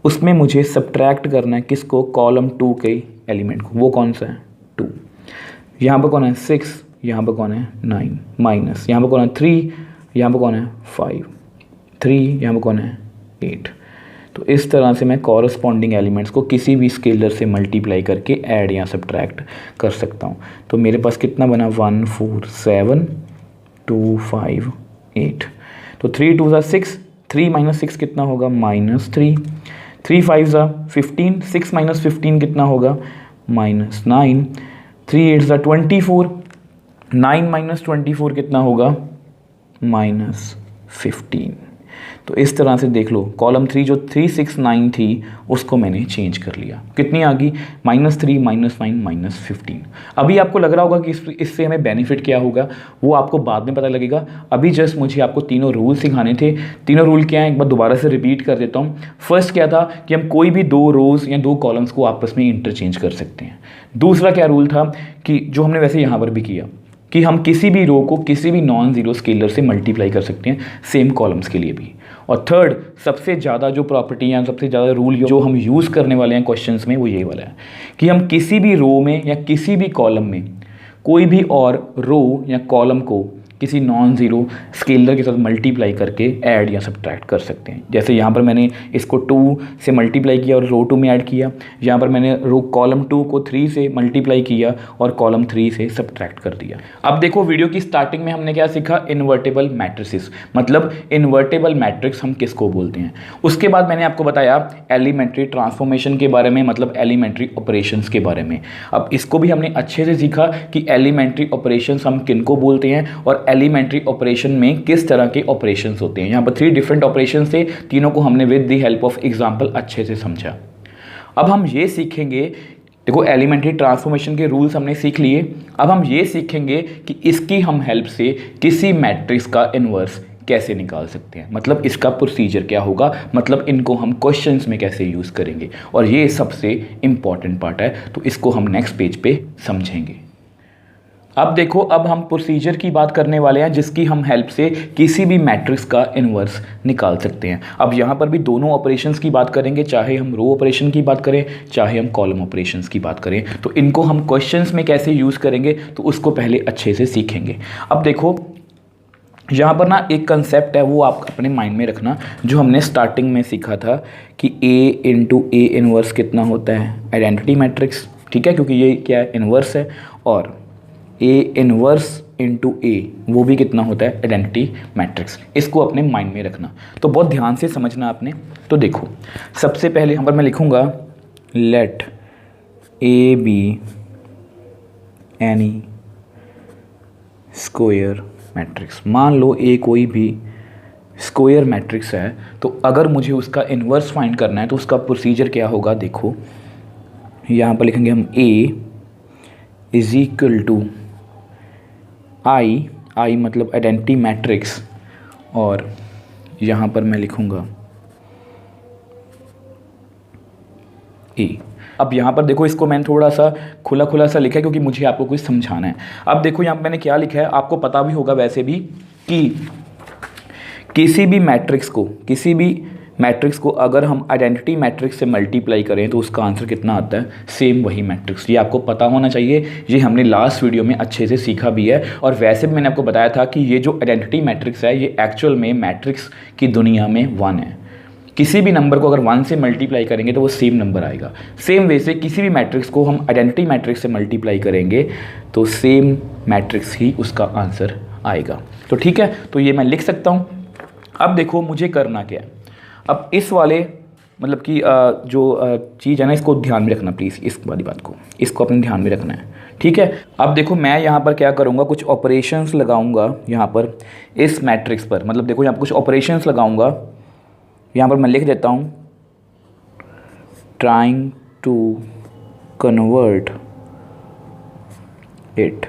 उसमें मुझे सब्ट्रैक्ट करना है किसको, कॉलम 2 के एलिमेंट को, वो कौन सा है, 2। यहाँ पर कौन है, 6, यहाँ पर कौन है 9 माइनस यहाँ पर कौन है 3, यहाँ पर कौन है 5, 3 यहाँ पर कौन है 8। तो इस तरह से मैं कॉरस्पॉन्डिंग एलिमेंट्स को किसी भी स्केलर से मल्टीप्लाई करके ऐड या सब्ट्रैक्ट कर सकता हूँ। तो मेरे पास कितना बना 1 4 7 2 5 8। तो 3 2 6, 3 माइनस 6 कितना होगा -3, 3 5 15, 6 माइनस 15 कितना होगा -9, 3 8 24, 9 माइनस 24 कितना होगा -15। तो इस तरह से देख लो कॉलम 3 जो 3 6 9 थी उसको मैंने चेंज कर लिया, कितनी आ गई -3 -9 -15। अभी आपको लग रहा होगा कि इससे हमें बेनिफिट क्या होगा, वो आपको बाद में पता लगेगा। अभी जस्ट मुझे आपको तीनों रूल सिखाने थे। तीनों रूल क्या हैं एक बार दोबारा से रिपीट कर देता हूँ। फर्स्ट क्या था कि हम कोई भी 2 रोज़ या 2 कॉलम्स को आपस में इंटरचेंज कर सकते हैं। दूसरा क्या रूल था कि जो हमने वैसे यहाँ पर भी किया कि हम किसी भी रो को किसी भी नॉन ज़ीरो स्केलर से मल्टीप्लाई कर सकते हैं सेम कॉलम्स के लिए भी। और थर्ड सबसे ज़्यादा जो प्रॉपर्टी या सबसे ज़्यादा रूल जो हम यूज़ करने वाले हैं क्वेश्चंस में वो ये वाला है कि हम किसी भी रो में या किसी भी कॉलम में कोई भी और रो या कॉलम को किसी नॉन ज़ीरो स्केलर के साथ मल्टीप्लाई करके ऐड या सब्ट्रैक्ट कर सकते हैं। जैसे यहाँ पर मैंने इसको 2 से मल्टीप्लाई किया और रो 2 में ऐड किया, यहाँ पर मैंने रो कॉलम 2 को 3 से मल्टीप्लाई किया और कॉलम 3 से सब्ट्रैक्ट कर दिया। अब देखो वीडियो की स्टार्टिंग में हमने क्या सीखा, इन्वर्टेबल मैट्रिसेस, मतलब इन्वर्टेबल मैट्रिक्स हम किसको बोलते हैं। उसके बाद मैंने आपको बताया एलिमेंट्री ट्रांसफॉर्मेशन के बारे में, मतलब एलिमेंट्री ऑपरेशंस के बारे में। अब इसको भी हमने अच्छे से सीखा कि एलिमेंट्री ऑपरेशंस हम किनको बोलते हैं और एलिमेंट्री ऑपरेशन में किस तरह के ऑपरेशंस होते हैं। यहाँ पर 3 डिफरेंट ऑपरेशंस थे, तीनों को हमने with the help of example अच्छे से समझा। अब हम ये सीखेंगे, देखो एलिमेंट्री ट्रांसफॉर्मेशन के रूल्स हमने सीख लिए, अब हम ये सीखेंगे कि इसकी हम हेल्प से किसी मैट्रिक्स का इन्वर्स कैसे निकाल सकते हैं, मतलब इसका प्रोसीजर क्या होगा, मतलब इनको हम क्वेश्चंस में कैसे यूज़ करेंगे। और ये सबसे इम्पॉर्टेंट पार्ट है, तो इसको हम नेक्स्ट पेज पे समझेंगे। अब देखो, अब हम प्रोसीजर की बात करने वाले हैं जिसकी हम हेल्प से किसी भी मैट्रिक्स का इन्वर्स निकाल सकते हैं। अब यहाँ पर भी दोनों ऑपरेशंस की बात करेंगे, चाहे हम रो ऑपरेशन की बात करें चाहे हम कॉलम ऑपरेशंस की बात करें। तो इनको हम क्वेश्चंस में कैसे यूज़ करेंगे तो उसको पहले अच्छे से सीखेंगे। अब देखो यहाँ पर ना एक कंसेप्ट है, वो आप अपने माइंड में रखना, जो हमने स्टार्टिंग में सीखा था कि A इंटू ए इन्वर्स कितना होता है, आइडेंटिटी मैट्रिक्स, ठीक है, क्योंकि ये क्या है इन्वर्स है, और A इन्वर्स इंटू ए वो भी कितना होता है आइडेंटिटी मैट्रिक्स। इसको अपने माइंड में रखना, तो बहुत ध्यान से समझना आपने। तो देखो सबसे पहले यहाँ पर मैं लिखूँगा let A B any square matrix. मान लो ए कोई भी स्क्वायर मैट्रिक्स है, तो अगर मुझे उसका इन्वर्स फाइंड करना है तो उसका प्रोसीजर क्या होगा। देखो यहाँ पर लिखेंगे हम A इज इक्वल टू आई मतलब आइडेंटिटी मैट्रिक्स, और यहाँ पर मैं लिखूँगा A। अब यहाँ पर देखो इसको मैंने थोड़ा सा खुला सा लिखा है क्योंकि मुझे आपको कुछ समझाना है। अब देखो यहाँ पर मैंने क्या लिखा है, आपको पता भी होगा वैसे भी कि किसी भी मैट्रिक्स को अगर हम आइडेंटिटी मैट्रिक्स से मल्टीप्लाई करें तो उसका आंसर कितना आता है, सेम वही मैट्रिक्स। ये आपको पता होना चाहिए, ये हमने लास्ट वीडियो में अच्छे से सीखा भी है। और वैसे भी मैंने आपको बताया था कि ये जो आइडेंटिटी मैट्रिक्स है ये एक्चुअल में मैट्रिक्स की दुनिया में 1 है। किसी भी नंबर को अगर 1 से मल्टीप्लाई करेंगे तो वो सेम नंबर आएगा। सेम वे से किसी भी मैट्रिक्स को हम आइडेंटिटी मैट्रिक्स से मल्टीप्लाई करेंगे तो सेम मैट्रिक्स ही उसका आंसर आएगा। तो ठीक है, तो ये मैं लिख सकता हूँ। अब देखो मुझे करना क्या है, अब इस वाले मतलब कि जो चीज़ है ना, इसको ध्यान में रखना प्लीज़, इस वाली बात को इसको अपने ध्यान में रखना है, ठीक है। अब देखो मैं यहाँ पर क्या करूँगा, कुछ ऑपरेशंस लगाऊँगा यहाँ पर इस मैट्रिक्स पर, मतलब देखो यहाँ पर कुछ ऑपरेशंस लगाऊँगा। यहाँ पर मैं लिख देता हूँ trying to convert it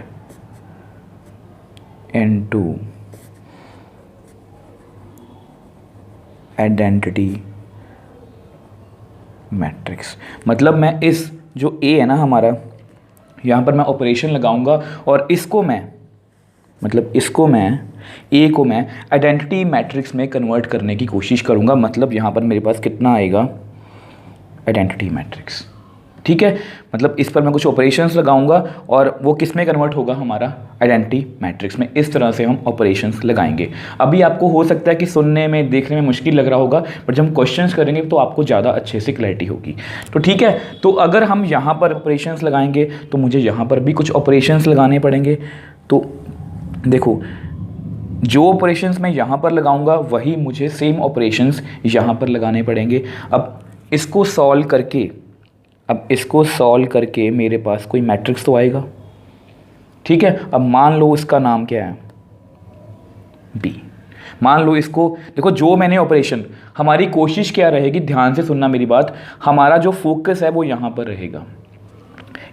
into identity matrix. मतलब मैं इस जो A है ना हमारा, यहाँ पर मैं ऑपरेशन लगाऊंगा और इसको मैं मतलब इसको मैं A को मैं आइडेंटिटी मैट्रिक्स में कन्वर्ट करने की कोशिश करूँगा। मतलब यहाँ पर मेरे पास कितना आएगा, आइडेंटिटी मैट्रिक्स, ठीक है, मतलब इस पर मैं कुछ ऑपरेशंस लगाऊंगा और वो किस में कन्वर्ट होगा, हमारा आइडेंटिटी मैट्रिक्स में। इस तरह से हम ऑपरेशंस लगाएंगे। अभी आपको हो सकता है कि सुनने में देखने में मुश्किल लग रहा होगा, बट जब हम क्वेश्चंस करेंगे तो आपको ज़्यादा अच्छे से क्लैरिटी होगी। तो ठीक है, तो अगर हम यहाँ पर ऑपरेशंस लगाएंगे तो मुझे यहाँ पर भी कुछ ऑपरेशंस लगाने पड़ेंगे। तो देखो, जो ऑपरेशंस मैं यहाँ पर लगाऊंगा वही मुझे सेम ऑपरेशंस यहाँ पर लगाने पड़ेंगे। अब इसको सॉल्व करके मेरे पास कोई मैट्रिक्स तो आएगा। ठीक है, अब मान लो इसका नाम क्या है, बी। मान लो इसको, देखो जो मैंने ऑपरेशन, हमारी कोशिश क्या रहेगी, ध्यान से सुनना मेरी बात, हमारा जो फोकस है वो यहाँ पर रहेगा।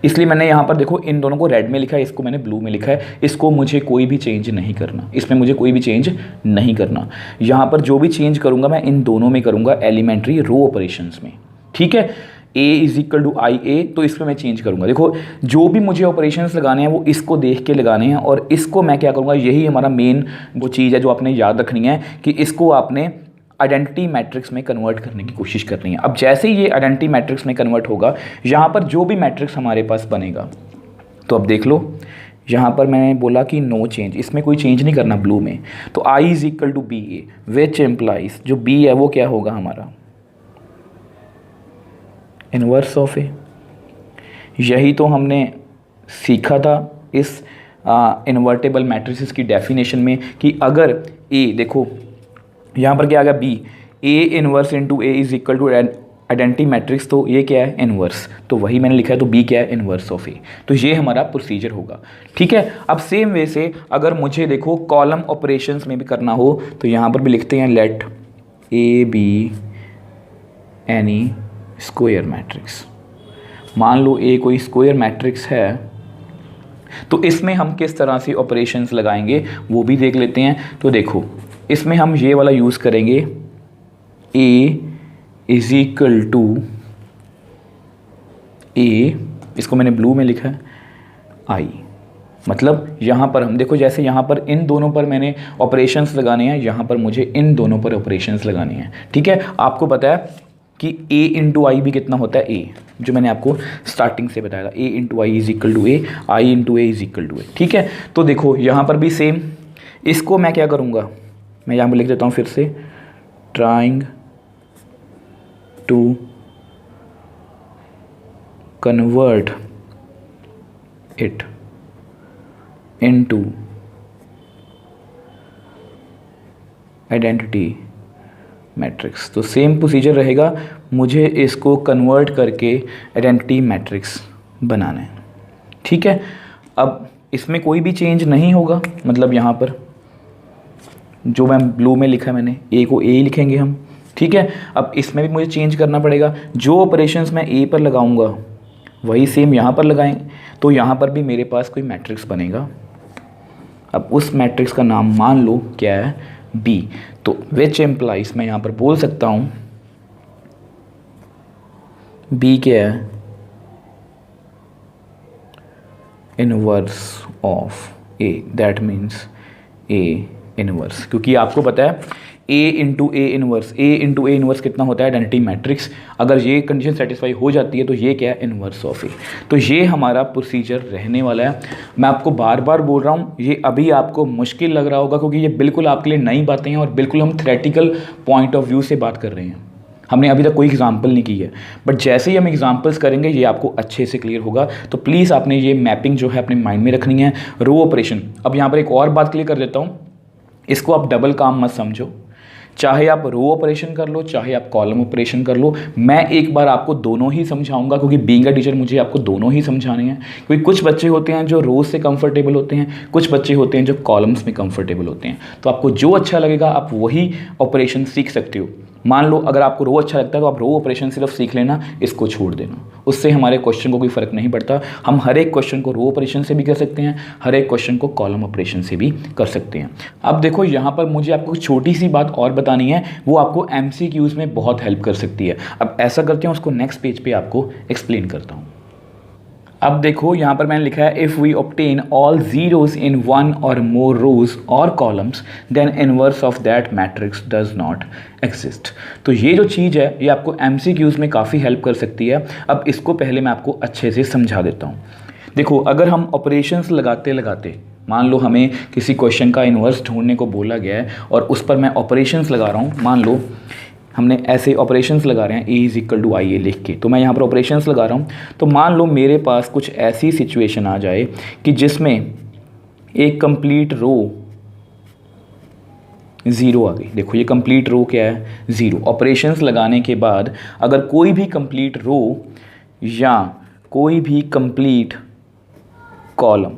इसलिए मैंने यहाँ पर देखो इन दोनों को रेड में लिखा है, इसको मैंने ब्लू में लिखा है। इसको मुझे कोई भी चेंज नहीं करना, इसमें मुझे कोई भी चेंज नहीं करना। यहाँ पर जो भी चेंज करूँगा मैं इन दोनों में करूँगा, एलिमेंट्री रो ऑपरेशंस में। ठीक है, a इजिकल टू आई ए, तो इसमें मैं चेंज करूँगा। देखो जो भी मुझे ऑपरेशंस लगाने हैं वो इसको देख के लगाने हैं, और इसको मैं क्या करूँगा, यही हमारा मेन वो चीज़ है जो आपने याद रखनी है कि इसको आपने आइडेंटिटी मैट्रिक्स में कन्वर्ट करने की कोशिश करनी है। अब जैसे ही ये आइडेंटिटी मैट्रिक्स में कन्वर्ट होगा, यहाँ पर जो भी मैट्रिक्स हमारे पास बनेगा, तो अब देख लो यहाँ पर मैंने बोला कि नो चेंज, इसमें कोई चेंज नहीं करना ब्लू में। तो i is equal to B A, which implies, जो b है वो क्या होगा हमारा, इनवर्स ऑफ ए। यही तो हमने सीखा था इस इन्वर्टेबल मैट्रिसेस की डेफिनेशन में कि अगर a, देखो यहाँ पर क्या आ गया b, a inverse into A is equal to identity matrix, तो ये क्या है, इनवर्स। तो वही मैंने लिखा है, तो b क्या है, इनवर्स ऑफ ए। तो ये हमारा प्रोसीजर होगा। ठीक है, अब सेम वे से अगर मुझे देखो कॉलम ऑपरेशंस में भी करना हो तो यहाँ पर भी लिखते हैं let A B any square matrix. मान लो ए कोई स्क्वायर मैट्रिक्स है, तो इसमें हम किस तरह से ऑपरेशंस लगाएंगे वो भी देख लेते हैं। तो देखो इसमें हम ये वाला यूज़ करेंगे, a इज इक्वल टू ए, इसको मैंने ब्लू में लिखा है, i। मतलब यहाँ पर हम देखो, जैसे यहाँ पर इन दोनों पर मैंने ऑपरेशंस लगाने हैं, यहाँ पर मुझे इन दोनों पर ऑपरेशंस लगाने हैं। ठीक है, आपको पता है कि a इंटू आई भी कितना होता है, a, जो मैंने आपको स्टार्टिंग से बताया था, a into I is equal to A, I into A is equal to A. ठीक है, तो देखो यहाँ पर भी सेम, इसको मैं क्या करूँगा, मैं यहाँ पर लिख देता हूँ फिर से, trying to convert it into identity matrix. तो सेम प्रोसीजर रहेगा, मुझे इसको कन्वर्ट करके आइडेंटिटी मैट्रिक्स बनाना है। ठीक है, अब इसमें कोई भी चेंज नहीं होगा, मतलब यहाँ पर जो मैं ब्लू में लिखा है मैंने, ए को ए लिखेंगे हम। ठीक है, अब इसमें भी मुझे चेंज करना पड़ेगा, जो ऑपरेशंस मैं ए पर लगाऊंगा वही सेम यहाँ पर लगाएंगे, तो यहाँ पर भी मेरे पास कोई मैट्रिक्स बनेगा। अब उस मैट्रिक्स का नाम मान लो क्या है, बी। तो विच एम्प्लाइज, मैं यहाँ पर बोल सकता हूँ बी क्या है, inverse of A, that means A inverse. क्योंकि आपको पता है a इंटू ए इनवर्स कितना होता है, आइडेंटिटी मैट्रिक्स। अगर ये कंडीशन सेटिस्फाई हो जाती है तो ये क्या है, इनवर्स ऑफ ए। तो ये हमारा प्रोसीजर रहने वाला है। मैं आपको बार बार बोल रहा हूँ, ये अभी आपको मुश्किल लग रहा होगा क्योंकि ये बिल्कुल आपके लिए नई बातें हैं और बिल्कुल हम थ्योरेटिकल पॉइंट ऑफ व्यू से बात कर रहे हैं। हमने अभी तक कोई एग्जाम्पल नहीं की है, बट जैसे ही हम एग्जाम्पल्स करेंगे ये आपको अच्छे से क्लियर होगा। तो प्लीज़ आपने ये मैपिंग जो है अपने माइंड में रखनी है। रो ऑपरेशन, अब यहाँ पर एक और बात क्लियर कर देता हूँ, इसको आप डबल काम मत समझो, चाहे आप रो ऑपरेशन कर लो चाहे आप कॉलम ऑपरेशन कर लो। मैं एक बार आपको दोनों ही समझाऊंगा क्योंकि बीइंग अ टीचर मुझे आपको दोनों ही समझाने हैं। क्योंकि कुछ बच्चे होते हैं जो रोज से कंफर्टेबल होते हैं, कुछ बच्चे होते हैं जो कॉलम्स में कंफर्टेबल होते हैं। तो आपको जो अच्छा लगेगा आप वही ऑपरेशन सीख सकते हो। मान लो अगर आपको रो अच्छा लगता है तो आप रो ऑपरेशन सिर्फ सीख लेना, इसको छोड़ देना, उससे हमारे क्वेश्चन को कोई फ़र्क नहीं पड़ता। हम हर एक क्वेश्चन को रो ऑपरेशन से भी कर सकते हैं, हर एक क्वेश्चन को कॉलम ऑपरेशन से भी कर सकते हैं। अब देखो यहाँ पर मुझे आपको छोटी सी बात और बतानी है, वो आपको MCQs में बहुत हेल्प कर सकती है। अब ऐसा करते हैं, उसको नेक्स्ट पेज पे आपको एक्सप्लेन करता हूँ। अब देखो यहाँ पर मैंने लिखा है if we obtain all zeros in one और मोर रोज और columns then inverse of that matrix does not exist. तो ये जो चीज़ है ये आपको MCQs में काफ़ी हेल्प कर सकती है। अब इसको पहले मैं आपको अच्छे से समझा देता हूँ। देखो अगर हम ऑपरेशंस लगाते लगाते, मान लो हमें किसी क्वेश्चन का इन्वर्स ढूंढने को बोला गया है और उस पर मैं ऑपरेशंस लगा रहा हूँ, मान लो हमने ऐसे ऑपरेशंस लगा रहे हैं A इज़ इक्वल टू आई ए लिख के, तो मैं यहाँ पर ऑपरेशंस लगा रहा हूँ। तो मान लो मेरे पास कुछ ऐसी सिचुएशन आ जाए कि जिसमें एक कंप्लीट रो ज़ीरो आ गई। देखो ये कंप्लीट रो क्या है, ज़ीरो। ऑपरेशंस लगाने के बाद अगर कोई भी कंप्लीट रो या कोई भी कंप्लीट कॉलम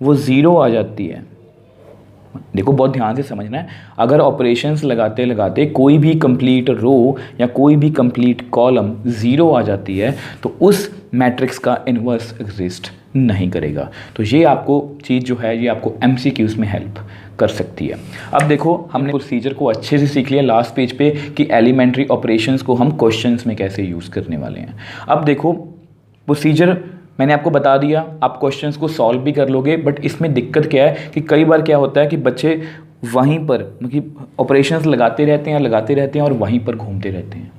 वो ज़ीरो आ जाती है, देखो बहुत ध्यान से समझना है, अगर ऑपरेशंस लगाते लगाते कोई भी कंप्लीट रो या कोई भी कंप्लीट कॉलम ज़ीरो आ जाती है तो उस मैट्रिक्स का इन्वर्स एग्जिस्ट नहीं करेगा। तो ये आपको चीज़ जो है ये आपको MCQs में हेल्प कर सकती है। अब देखो हमने प्रोसीजर को अच्छे से सीख लिया लास्ट पेज पे कि एलिमेंट्री ऑपरेशंस को हम क्वेश्चंस में कैसे यूज़ करने वाले हैं। अब देखो प्रोसीजर मैंने आपको बता दिया, आप क्वेश्चंस को सॉल्व भी कर लोगे, बट इसमें दिक्कत क्या है कि कई बार क्या होता है कि बच्चे वहीं पर मतलब ऑपरेशंस लगाते रहते हैं और वहीं पर घूमते रहते हैं,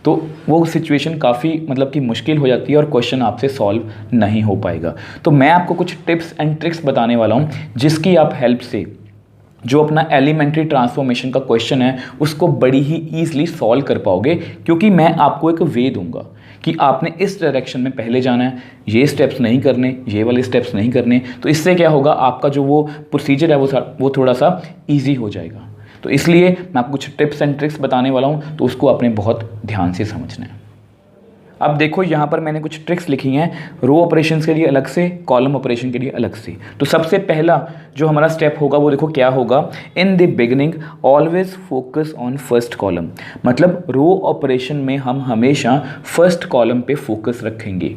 तो वो सिचुएशन काफ़ी मतलब कि मुश्किल हो जाती है और क्वेश्चन आपसे सॉल्व नहीं हो पाएगा। तो मैं आपको कुछ टिप्स एंड ट्रिक्स बताने वाला हूँ जिसकी आप हेल्प से जो अपना एलिमेंट्री ट्रांसफॉर्मेशन का क्वेश्चन है उसको बड़ी ही ईजिली सॉल्व कर पाओगे, क्योंकि मैं आपको एक वे दूंगा कि आपने इस डायरेक्शन में पहले जाना है, ये स्टेप्स नहीं करने, ये वाले स्टेप्स नहीं करने। तो इससे क्या होगा, आपका जो वो प्रोसीजर है वो थोड़ा सा ईजी हो जाएगा। तो इसलिए मैं आपको कुछ टिप्स एंड ट्रिक्स बताने वाला हूँ, तो उसको आपने बहुत ध्यान से समझना है। अब देखो यहाँ पर मैंने कुछ ट्रिक्स लिखी हैं, रो ऑपरेशंस के लिए अलग से, कॉलम ऑपरेशन के लिए अलग से। तो सबसे पहला जो हमारा स्टेप होगा वो देखो क्या होगा, इन the beginning always focus on first column. मतलब रो ऑपरेशन में हम हमेशा फर्स्ट कॉलम पे फोकस रखेंगे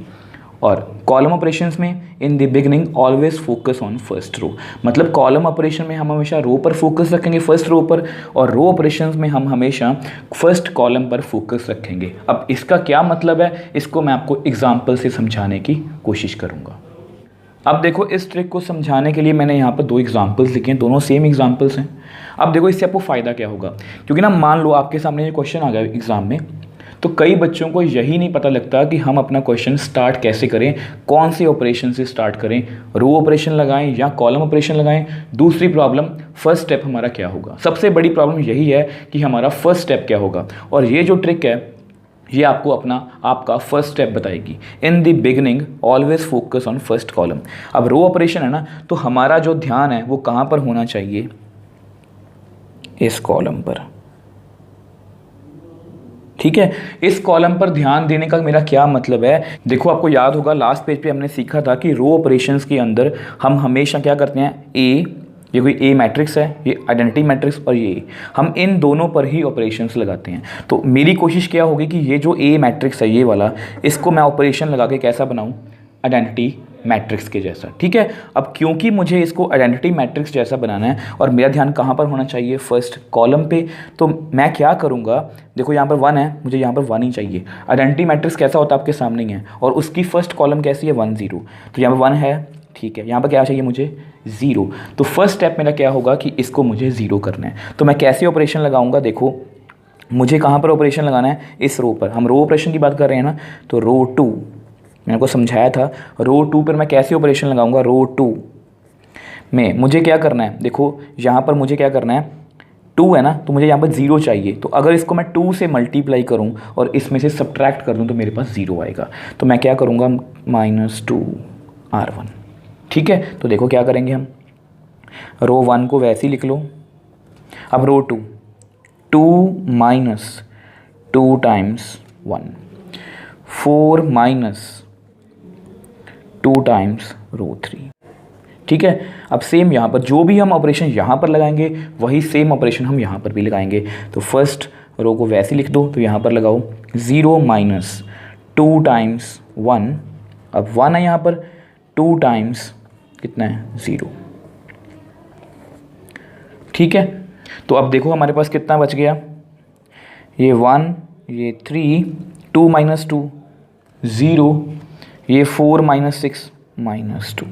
और कॉलम ऑपरेशंस में in the beginning always focus on first row. मतलब कॉलम ऑपरेशन में हम हमेशा रो पर फोकस रखेंगे, फर्स्ट रो पर, और रो ऑपरेशंस में हम हमेशा फर्स्ट कॉलम पर फोकस रखेंगे। अब इसका क्या मतलब है, इसको मैं आपको एग्जांपल से समझाने की कोशिश करूंगा। अब देखो इस ट्रिक को समझाने के लिए मैंने यहाँ पर दो एग्जाम्पल्स लिखे हैं, दोनों सेम एग्जाम्पल्स हैं। अब देखो इससे आपको फ़ायदा क्या होगा, क्योंकि ना मान लो आपके सामने ये क्वेश्चन आ गया एग्ज़ाम में, तो कई बच्चों को यही नहीं पता लगता कि हम अपना क्वेश्चन स्टार्ट कैसे करें, कौन से ऑपरेशन से स्टार्ट करें, रो ऑपरेशन लगाएं या कॉलम ऑपरेशन लगाएं। दूसरी प्रॉब्लम, फर्स्ट स्टेप हमारा क्या होगा। सबसे बड़ी प्रॉब्लम यही है कि हमारा फर्स्ट स्टेप क्या होगा, और ये जो ट्रिक है ये आपको आपका फर्स्ट स्टेप बताएगी। इन the beginning always focus on first column. अब रो ऑपरेशन है ना, तो हमारा जो ध्यान है वो कहाँ पर होना चाहिए, इस कॉलम पर। ठीक है, इस कॉलम पर ध्यान देने का मेरा क्या मतलब है, देखो आपको याद होगा लास्ट पेज पे हमने सीखा था कि रो ऑपरेशंस के अंदर हम हमेशा क्या करते हैं, ये कोई ए मैट्रिक्स है, ये आइडेंटिटी मैट्रिक्स, और ये हम इन दोनों पर ही ऑपरेशंस लगाते हैं। तो मेरी कोशिश क्या होगी कि ये जो ए मैट्रिक्स है ये वाला, इसको मैं ऑपरेशन लगा के कैसा बनाऊं, आइडेंटिटी मैट्रिक्स के जैसा। ठीक है, अब क्योंकि मुझे इसको आइडेंटिटी मैट्रिक्स जैसा बनाना है और मेरा ध्यान कहाँ पर होना चाहिए, फर्स्ट कॉलम पे, तो मैं क्या करूँगा, देखो यहाँ पर 1 है, मुझे यहाँ पर 1 ही चाहिए। आइडेंटिटी मैट्रिक्स कैसा होता है आपके सामने ही है, और उसकी फर्स्ट कॉलम कैसी है, 1 0, तो यहाँ पर 1 है। ठीक है, यहाँ पर क्या चाहिए मुझे, 0। तो फर्स्ट स्टेप मेरा क्या होगा कि इसको मुझे 0 करना है। तो मैं कैसे ऑपरेशन लगाऊंगा, देखो मुझे कहाँ पर ऑपरेशन लगाना है, इस रो पर। हम रो ऑपरेशन की बात कर रहे हैं ना, तो रो 2 मैंने को समझाया था, रो 2 पर मैं कैसे ऑपरेशन लगाऊंगा, रो 2 में मुझे क्या करना है, देखो यहाँ पर मुझे क्या करना है, 2 है ना, तो मुझे यहाँ पर 0 चाहिए। तो अगर इसको मैं 2 से मल्टीप्लाई करूँ और इसमें से सब्ट्रैक्ट कर दूँ तो मेरे पास 0 आएगा। तो मैं क्या करूँगा, -2 R1। ठीक है, तो देखो क्या करेंगे हम, रो 1 को वैसे ही लिख लो। अब रो 2 -2 टाइम्स 1, 4 -2 टाइम्स रो 3। ठीक है, अब सेम यहाँ पर जो भी हम ऑपरेशन यहाँ पर लगाएंगे वही सेम ऑपरेशन हम यहाँ पर भी लगाएंगे। तो फर्स्ट रो को वैसे लिख दो, तो यहाँ पर लगाओ 0 -2 टाइम्स 1, अब 1 है यहाँ पर, 2 टाइम्स कितना है, 0। ठीक है, तो अब देखो हमारे पास कितना बच गया, ये 1, ये 3, 2 -2 0, ये 4 माइनस 6 माइनस 2,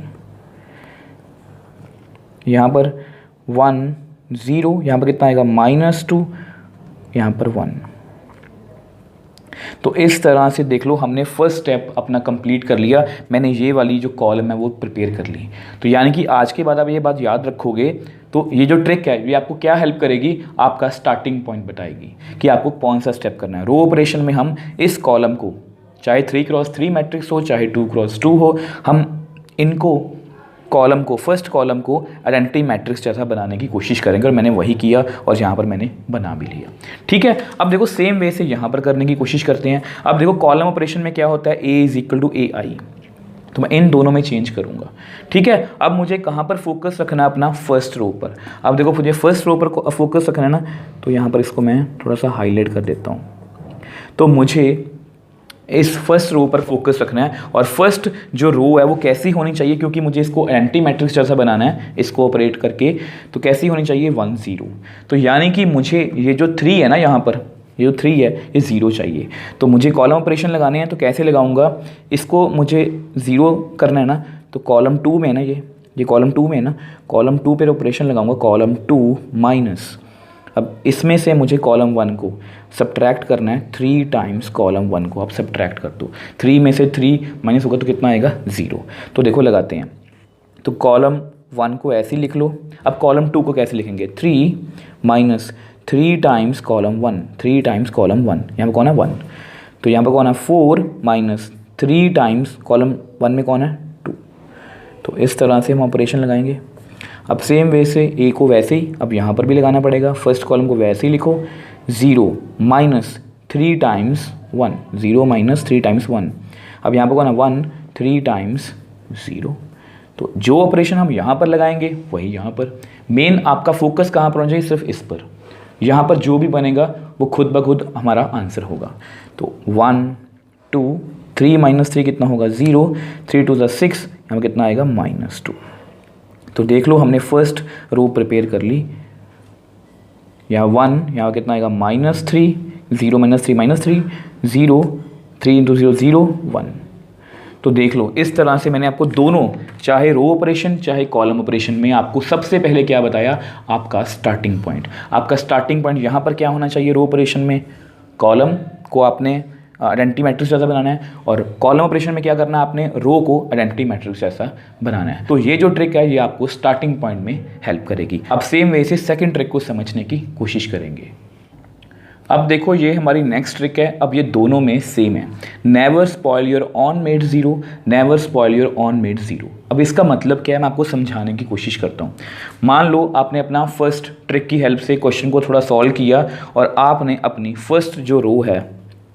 यहाँ पर 1 0, यहाँ पर कितना आएगा -2, यहाँ पर 1। तो इस तरह से देख लो हमने फर्स्ट स्टेप अपना कंप्लीट कर लिया। मैंने ये वाली जो कॉलम है वो प्रिपेयर कर ली। तो यानी कि आज के बाद आप ये बात याद रखोगे तो ये जो ट्रिक है ये आपको क्या हेल्प करेगी, आपका स्टार्टिंग पॉइंट बताएगी कि आपको कौन सा स्टेप करना है। रो ऑपरेशन में हम इस कॉलम को, चाहे 3x3 मैट्रिक्स हो चाहे 2x2 हो, हम इनको कॉलम को, फर्स्ट कॉलम को आइडेंटिटी मैट्रिक्स जैसा बनाने की कोशिश करेंगे, और मैंने वही किया और यहाँ पर मैंने बना भी लिया। ठीक है, अब देखो सेम वे से यहाँ पर करने की कोशिश करते हैं। अब देखो कॉलम ऑपरेशन में क्या होता है, A = AI, तो मैं इन दोनों में चेंज करूँगा। ठीक है, अब मुझे कहाँ पर फोकस रखना है, अपना फर्स्ट रो पर। अब देखो मुझे फर्स्ट रो पर फोकस रखना है ना, तो यहाँ पर इसको मैं थोड़ा सा हाईलाइट कर देता हूँ। तो मुझे इस फर्स्ट रो पर फोकस रखना है, और फर्स्ट जो रो है वो कैसी होनी चाहिए, क्योंकि मुझे इसको एंटी मैट्रिक्स जैसा बनाना है इसको ऑपरेट करके, तो कैसी होनी चाहिए 1 0। तो यानी कि मुझे ये जो 3 है ना, यहाँ पर ये जो 3 है ये 0 चाहिए। तो मुझे कॉलम ऑपरेशन लगाने हैं, तो कैसे लगाऊंगा इसको, मुझे 0 करना है ना, तो कॉलम 2 में है ना, ये कॉलम 2 में है ना, कॉलम 2 पर ऑपरेशन लगाऊंगा, कॉलम 2 माइनस, अब इसमें से मुझे कॉलम 1 को सब्ट्रैक्ट करना है 3 टाइम्स कॉलम 1 को। आप सब्ट्रैक्ट कर दो, 3 में से 3 माइनस होगा तो कितना आएगा 0। तो देखो लगाते हैं, तो कॉलम 1 को ऐसे लिख लो। अब कॉलम 2 को कैसे लिखेंगे, 3 minus 3 times column 1, 3 times column 1, यहाँ पर कौन है 1, तो यहाँ पर कौन है 4 माइनस 3 टाइम्स कॉलम 1 में कौन है 2। तो इस तरह से हम ऑपरेशन लगाएंगे। अब सेम वे से ए को वैसे ही अब यहाँ पर भी लगाना पड़ेगा, फर्स्ट कॉलम को वैसे ही लिखो, 0 माइनस 3 टाइम्स 1, 0 माइनस 3 टाइम्स 1, अब यहाँ पर कौन है 1, 3 टाइम्स 0। तो जो ऑपरेशन हम यहाँ पर लगाएंगे वही यहाँ पर। मेन आपका फोकस कहाँ पर होना चाहिए, सिर्फ इस पर। यहाँ पर जो भी बनेगा वो खुद ब खुद हमारा आंसर होगा। तो 1 2 3 माइनस 3 कितना होगा 0, 3 2 6, यहाँ पर कितना आएगा -2। तो देख लो हमने फर्स्ट रो प्रिपेयर कर ली। यहाँ 1, यहाँ कितना आएगा -3, 0 माइनस 3 -3, 0, 3 इंटू 0 0 1। तो देख लो इस तरह से मैंने आपको दोनों, चाहे रो ऑपरेशन चाहे कॉलम ऑपरेशन में, आपको सबसे पहले क्या बताया, आपका स्टार्टिंग पॉइंट। आपका स्टार्टिंग पॉइंट यहाँ पर क्या होना चाहिए, रो ऑपरेशन में कॉलम को आपने आइडेंटिटी मैट्रिक्स जैसा बनाना है, और कॉलम ऑपरेशन में क्या करना है, आपने रो को आइडेंटिटी मैट्रिक्स जैसा बनाना है। तो ये जो ट्रिक है ये आपको स्टार्टिंग पॉइंट में हेल्प करेगी। अब सेम वे से सेकंड ट्रिक को समझने की कोशिश करेंगे। अब देखो ये हमारी नेक्स्ट ट्रिक है। अब ये दोनों में सेम है, never spoil your on made 0, never spoil your on made 0। अब इसका मतलब क्या है, मैं आपको समझाने की कोशिश करता हूँ। मान लो आपने अपना फर्स्ट ट्रिक की हेल्प से क्वेश्चन को थोड़ा सॉल्व किया, और आपने अपनी फर्स्ट जो रो है,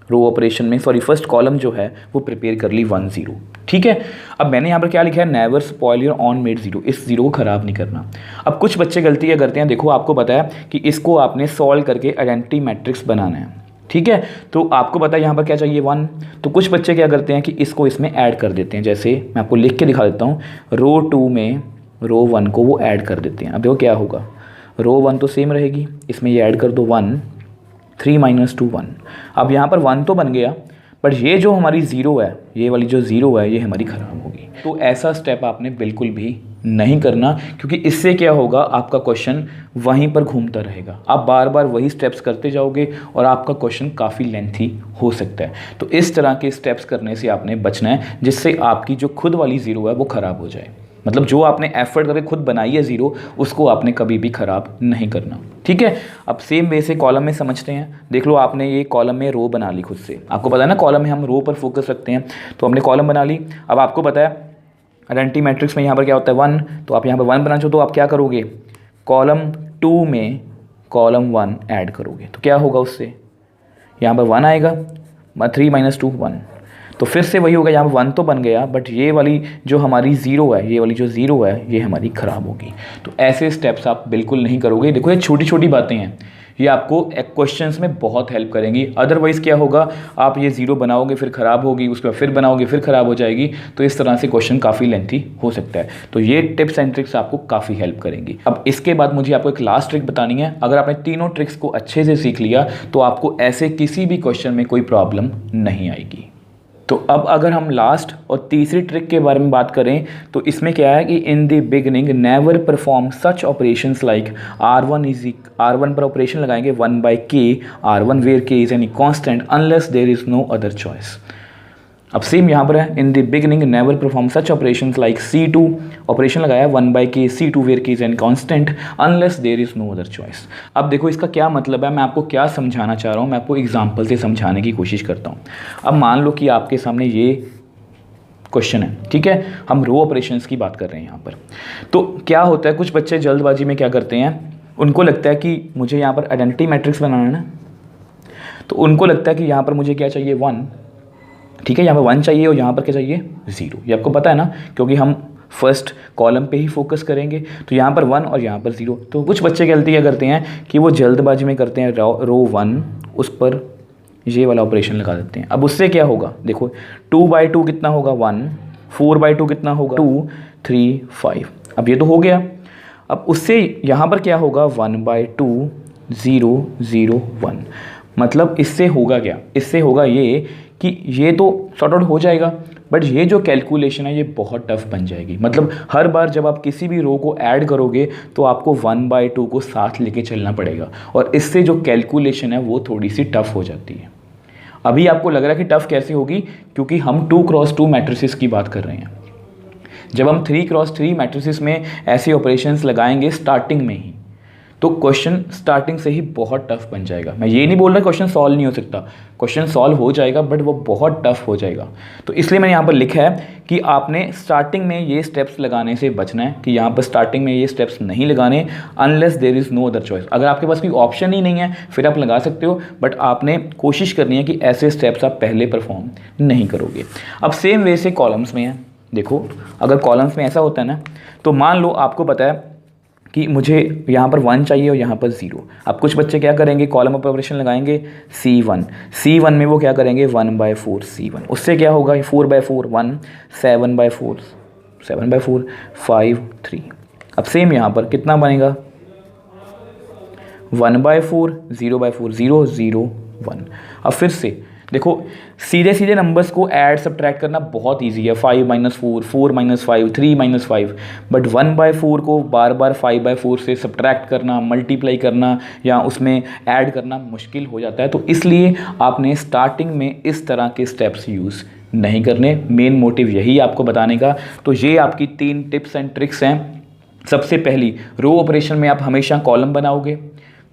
रो ऑपरेशन में फर्स्ट कॉलम जो है वो प्रिपेयर कर ली 1 0। ठीक है, अब मैंने यहाँ पर क्या लिखा है, never spoil your on made 0, इस 0 को ख़राब नहीं करना। अब कुछ बच्चे गलती क्या करते हैं, देखो आपको पता है कि इसको आपने सॉल्व करके आइडेंटिटी मैट्रिक्स बनाना है। ठीक है, तो आपको पता है यहाँ पर क्या चाहिए 1, तो कुछ बच्चे क्या करते हैं कि इसको इसमें ऐड कर देते हैं। जैसे मैं आपको लिख के दिखा देता हूँ, रो 2 में रो 1 को वो ऐड कर देते हैं। अब देखो क्या होगा, रो 1 तो सेम रहेगी, इसमें ये ऐड कर दो 1, 3 माइनस 2 1। अब यहाँ पर 1 तो बन गया, बट ये जो हमारी 0 है, ये वाली जो 0 है ये हमारी ख़राब होगी। तो ऐसा स्टेप आपने बिल्कुल भी नहीं करना, क्योंकि इससे क्या होगा, आपका क्वेश्चन वहीं पर घूमता रहेगा। आप बार बार वही स्टेप्स करते जाओगे और आपका क्वेश्चन काफ़ी लेंथी हो सकता है। तो इस तरह के स्टेप्स करने से आपने बचना है, जिससे आपकी जो खुद वाली 0 है वो ख़राब हो जाए। मतलब जो आपने एफर्ट करके खुद बनाई है 0, उसको आपने कभी भी ख़राब नहीं करना। ठीक है, अब सेम वे से कॉलम में समझते हैं। देख लो आपने ये कॉलम में रो बना ली खुद से, आपको पता है ना कॉलम में हम रो पर फोकस रखते हैं, तो हमने कॉलम बना ली। अब आपको पता है आइडेंटिटी मैट्रिक्स में यहाँ पर क्या होता है 1, तो आप यहाँ पर 1 बनाना चाहो तो आप क्या करोगे, कॉलम 2 में कॉलम 1 ऐड करोगे, तो क्या होगा उससे, यहाँ पर 1 आएगा, 3 माइनस 2 1। तो फिर से वही होगा, यहाँ पर 1 तो बन गया, बट ये वाली जो हमारी 0 है, ये वाली जो 0 है ये हमारी ख़राब होगी। तो ऐसे स्टेप्स आप बिल्कुल नहीं करोगे। देखो ये छोटी छोटी बातें हैं, ये आपको क्वेश्चंस में बहुत हेल्प करेंगी। अदरवाइज़ क्या होगा, आप ये 0 बनाओगे फिर ख़राब होगी, उसके बाद फिर बनाओगे फिर ख़राब हो जाएगी। तो इस तरह से क्वेश्चन काफ़ी लेंथी हो सकता है। तो ये टिप्स एंड ट्रिक्स आपको काफ़ी हेल्प करेंगी। अब इसके बाद मुझे आपको एक लास्ट ट्रिक बतानी है। अगर आपने तीनों ट्रिक्स को अच्छे से सीख लिया तो आपको ऐसे किसी भी क्वेश्चन में कोई प्रॉब्लम नहीं आएगी। तो अब अगर हम लास्ट और तीसरी ट्रिक के बारे में बात करें तो इसमें क्या है कि in the beginning never perform such operations like R1 पर ऑपरेशन लगाएंगे 1/k R1 where k is any constant unless there is no other choice. अब सेम यहाँ पर है, in the beginning never perform such operations like C2 operation लगाया 1/k C2 where k is an constant unless there is no other choice. अब देखो इसका क्या मतलब है, मैं आपको क्या समझाना चाह रहा हूँ, मैं आपको एग्जांपल से समझाने की कोशिश करता हूँ। अब मान लो कि आपके सामने ये क्वेश्चन है, ठीक है, हम रो ऑपरेशंस की बात कर रहे हैं यहाँ पर। तो क्या होता है, कुछ बच्चे जल्दबाजी में क्या करते हैं, उनको लगता है कि मुझे यहाँ पर आइडेंटिटी मैट्रिक्स बनाना है ना, तो उनको लगता है कि यहाँ पर मुझे क्या चाहिए 1, ठीक है, यहाँ पर 1 चाहिए और यहाँ पर क्या चाहिए 0। ये आपको पता है ना, क्योंकि हम फर्स्ट कॉलम पे ही फोकस करेंगे। तो यहाँ पर 1 और यहाँ पर 0। तो कुछ बच्चे गलती क्या करते हैं कि वो जल्दबाजी में करते हैं रो 1 उस पर ये वाला ऑपरेशन लगा देते हैं। अब उससे क्या होगा, देखो 2/2 कितना होगा 1, 4/2 कितना होगा 2, 3, 5। अब ये तो हो गया। अब उससे यहाँ पर क्या होगा 1/2 0 0 1। मतलब इससे होगा क्या, इससे होगा ये कि ये तो सॉर्ट आउट हो जाएगा, बट ये जो कैलकुलेशन है ये बहुत टफ बन जाएगी। मतलब हर बार जब आप किसी भी रो को ऐड करोगे तो आपको 1/2 को साथ लेके चलना पड़ेगा, और इससे जो कैलकुलेशन है वो थोड़ी सी टफ हो जाती है। अभी आपको लग रहा है कि टफ कैसे होगी, क्योंकि हम 2x2 मैट्रिसेस की बात कर रहे हैं। जब हम 3x3 मैट्रिसेस में ऐसे ऑपरेशंस लगाएंगे स्टार्टिंग में ही, तो क्वेश्चन स्टार्टिंग से ही बहुत टफ बन जाएगा। मैं ये नहीं बोल रहा क्वेश्चन सॉल्व नहीं हो सकता, क्वेश्चन सॉल्व हो जाएगा, बट वो बहुत टफ हो जाएगा। तो इसलिए मैंने यहाँ पर लिखा है कि आपने स्टार्टिंग में ये स्टेप्स लगाने से बचना है, कि यहाँ पर स्टार्टिंग में ये स्टेप्स नहीं लगाने unless there is no other choice. अगर आपके पास कोई ऑप्शन ही नहीं है फिर आप लगा सकते हो, बट आपने कोशिश करनी है कि ऐसे स्टेप्स आप पहले परफॉर्म नहीं करोगे। अब सेम वे से कॉलम्स में है, देखो अगर कॉलम्स में ऐसा होता है ना, तो मान लो आपको पता है कि मुझे यहाँ पर 1 चाहिए और यहाँ पर 0। अब कुछ बच्चे क्या करेंगे, कॉलम ऑफ ऑपरेशन लगाएंगे C1 में वो क्या करेंगे 1/4 C1। उससे क्या होगा 4/4 1, 7/4 7/4 5 3। अब सेम यहाँ पर कितना बनेगा 1/4 0/4 0 0 1। अब फिर से देखो सीधे सीधे नंबर्स को ऐड सब्ट्रैक्ट करना बहुत इजी है, 5 - 4 4 - 5 3 - 5, बट 1/4 को बार बार 5/4 से सब्ट्रैक्ट करना, मल्टीप्लाई करना या उसमें ऐड करना मुश्किल हो जाता है। तो इसलिए आपने स्टार्टिंग में इस तरह के स्टेप्स यूज़ नहीं करने। मेन मोटिव यही आपको बताने का। तो ये आपकी 3 टिप्स एंड ट्रिक्स हैं। सबसे पहली, रो ऑपरेशन में आप हमेशा कॉलम बनाओगे,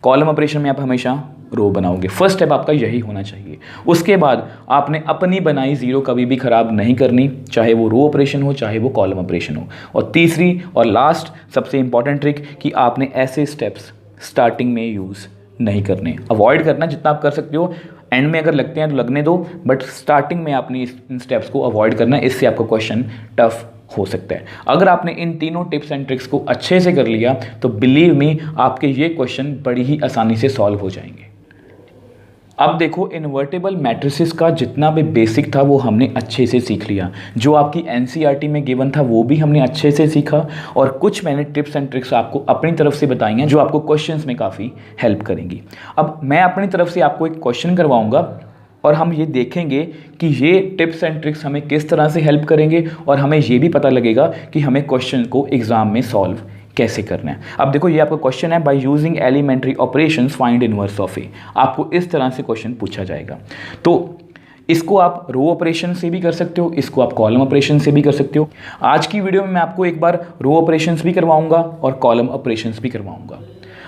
कॉलम ऑपरेशन में आप हमेशा रो बनाओगे। फर्स्ट स्टेप आपका यही होना चाहिए। उसके बाद आपने अपनी बनाई जीरो कभी भी ख़राब नहीं करनी, चाहे वो रो ऑपरेशन हो चाहे वो कॉलम ऑपरेशन हो। और तीसरी और लास्ट सबसे इंपॉर्टेंट ट्रिक कि आपने ऐसे स्टेप्स स्टार्टिंग में यूज़ नहीं करने, अवॉइड करना जितना आप कर सकते हो। एंड में अगर लगते हैं तो लगने दो, बट स्टार्टिंग में आपने इन स्टेप्स को अवॉइड करना है, इससे आपका क्वेश्चन टफ हो सकता है। अगर आपने इन तीनों टिप्स एंड ट्रिक्स को अच्छे से कर लिया तो बिलीव मी आपके ये क्वेश्चन बड़ी ही आसानी से सॉल्व हो जाएंगे। अब देखो, इन्वर्टेबल मैट्रिसेस का जितना भी बेसिक था वो हमने अच्छे से सीख लिया। जो आपकी एनसीईआरटी में गिवन था वो भी हमने अच्छे से सीखा, और कुछ मैंने टिप्स एंड ट्रिक्स आपको अपनी तरफ से बताई हैं जो आपको क्वेश्चंस में काफ़ी हेल्प करेंगी। अब मैं अपनी तरफ से आपको एक क्वेश्चन करवाऊंगा और हम ये देखेंगे कि ये टिप्स एंड ट्रिक्स हमें किस तरह से हेल्प करेंगे, और हमें ये भी पता लगेगा कि हमें क्वेश्चन को एग्जाम में सॉल्व कैसे करना है। अब देखो, ये आपका क्वेश्चन है, by using elementary operations find inverse of A. आपको इस तरह से क्वेश्चन पूछा जाएगा। तो इसको आप रो ऑपरेशन से भी कर सकते हो, इसको आप कॉलम ऑपरेशन से भी कर सकते हो। आज की वीडियो में मैं आपको एक बार रो ऑपरेशंस भी करवाऊंगा और कॉलम ऑपरेशंस भी करवाऊंगा।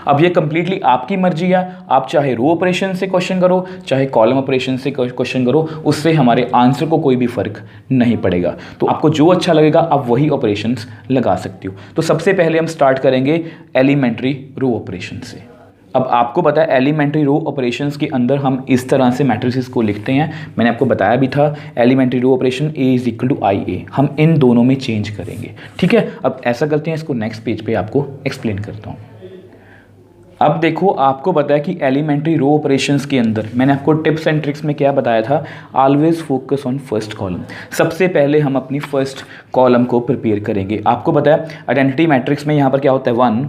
अब ये कंप्लीटली आपकी मर्जी है, आप चाहे रो ऑपरेशन से क्वेश्चन करो चाहे कॉलम ऑपरेशन से क्वेश्चन करो, उससे हमारे आंसर को कोई भी फर्क नहीं पड़ेगा। तो आपको जो अच्छा लगेगा आप वही ऑपरेशंस लगा सकते हो। तो सबसे पहले हम स्टार्ट करेंगे एलिमेंट्री रो ऑपरेशन से। अब आपको पता है एलिमेंट्री रो ऑपरेशंस के अंदर हम इस तरह से मैट्रिसेस को लिखते हैं। मैंने आपको बताया भी था, elementary row operation A = IA, हम इन दोनों में चेंज करेंगे। ठीक है, अब ऐसा करते हैं, इसको नेक्स्ट पेज पे आपको एक्सप्लेन करता हूँ। अब देखो, आपको पता है कि एलिमेंट्री रो ऑपरेशंस के अंदर मैंने आपको टिप्स एंड ट्रिक्स में क्या बताया था, always focus on first column. सबसे पहले हम अपनी फर्स्ट कॉलम को प्रिपेयर करेंगे। आपको पता है आइडेंटिटी मैट्रिक्स में यहाँ पर क्या होता है 1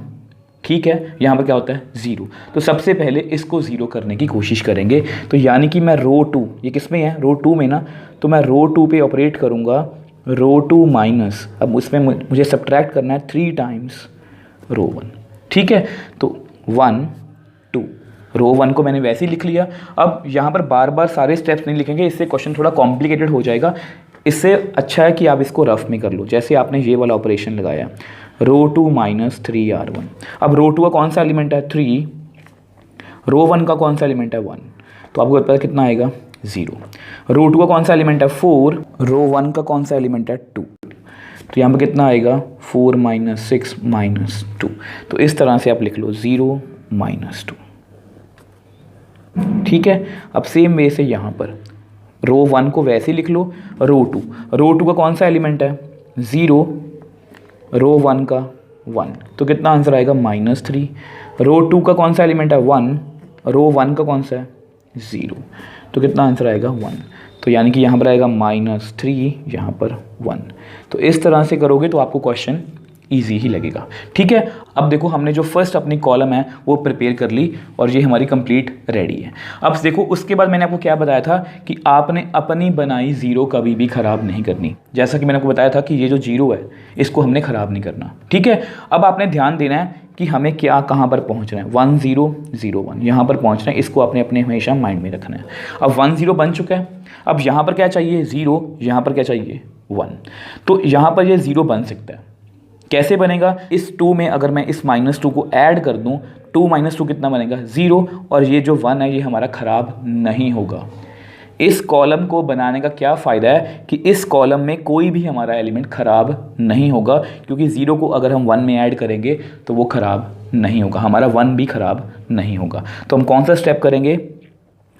ठीक है, यहाँ पर क्या होता है 0। तो सबसे पहले इसको 0 करने की कोशिश करेंगे। तो यानी कि मैं रो 2, ये किस में है, रो 2 में ना, तो मैं रो 2 पे ऑपरेट करूँगा, रो 2 माइनस, अब उसमें मुझे सब्ट्रैक्ट करना है 3 टाइम्स रो 1, ठीक है। तो 1 2, रो 1 को मैंने वैसे ही लिख लिया। अब यहाँ पर बार बार सारे स्टेप्स नहीं लिखेंगे, इससे क्वेश्चन थोड़ा कॉम्प्लिकेटेड हो जाएगा। इससे अच्छा है कि आप इसको रफ में कर लो। जैसे आपने ये वाला ऑपरेशन लगाया, रो 2 माइनस 3r1। अब रो 2 का कौन सा एलिमेंट है 3, रो 1 का कौन सा एलिमेंट है 1, तो आपको पता है कितना आएगा 0। रो 2 का कौन सा एलिमेंट है 4, रो 1 का कौन सा एलिमेंट है 2, तो यहाँ पर कितना आएगा 4 माइनस 6 माइनस 2। तो इस तरह से आप लिख लो 0 माइनस 2, ठीक है। अब सेम वे से यहाँ पर रो 1 को वैसे ही लिख लो, रो 2 का कौन सा एलिमेंट है 0, रो 1 का 1, तो कितना आंसर आएगा -3। रो 2 का कौन सा एलिमेंट है 1, रो 1 का कौन सा है 0, तो कितना आंसर आएगा 1। तो यानी कि यहाँ पर आएगा -3, यहाँ पर 1। तो इस तरह से करोगे तो आपको क्वेश्चन ईजी ही लगेगा, ठीक है। अब देखो हमने जो फर्स्ट अपनी कॉलम है वो प्रिपेयर कर ली और ये हमारी कंप्लीट रेडी है। अब देखो उसके बाद मैंने आपको क्या बताया था कि आपने अपनी बनाई 0 कभी भी ख़राब नहीं करनी। जैसा कि मैंने आपको बताया था कि ये जो 0 है इसको हमने ख़राब नहीं करना, ठीक है। अब आपने ध्यान देना है कि हमें क्या कहाँ पर पहुँचना है, 1 0 0 1 यहाँ पर पहुँचना है। इसको आपने अपने हमेशा माइंड में रखना है। अब 1 0 बन चुका है। अब यहाँ पर क्या चाहिए 0, यहाँ पर क्या चाहिए 1, तो यहाँ पर ये 0 बन सकता है। कैसे बनेगा, इस 2 में अगर मैं इस -2 को ऐड कर दूं, 2 - 2 कितना बनेगा 0, और ये जो 1 है ये हमारा ख़राब नहीं होगा। इस कॉलम को बनाने का क्या फ़ायदा है कि इस कॉलम में कोई भी हमारा एलिमेंट ख़राब नहीं होगा, क्योंकि 0 को अगर हम 1 में ऐड करेंगे तो वो ख़राब नहीं होगा, हमारा 1 भी ख़राब नहीं होगा। तो हम कौन सा स्टेप करेंगे,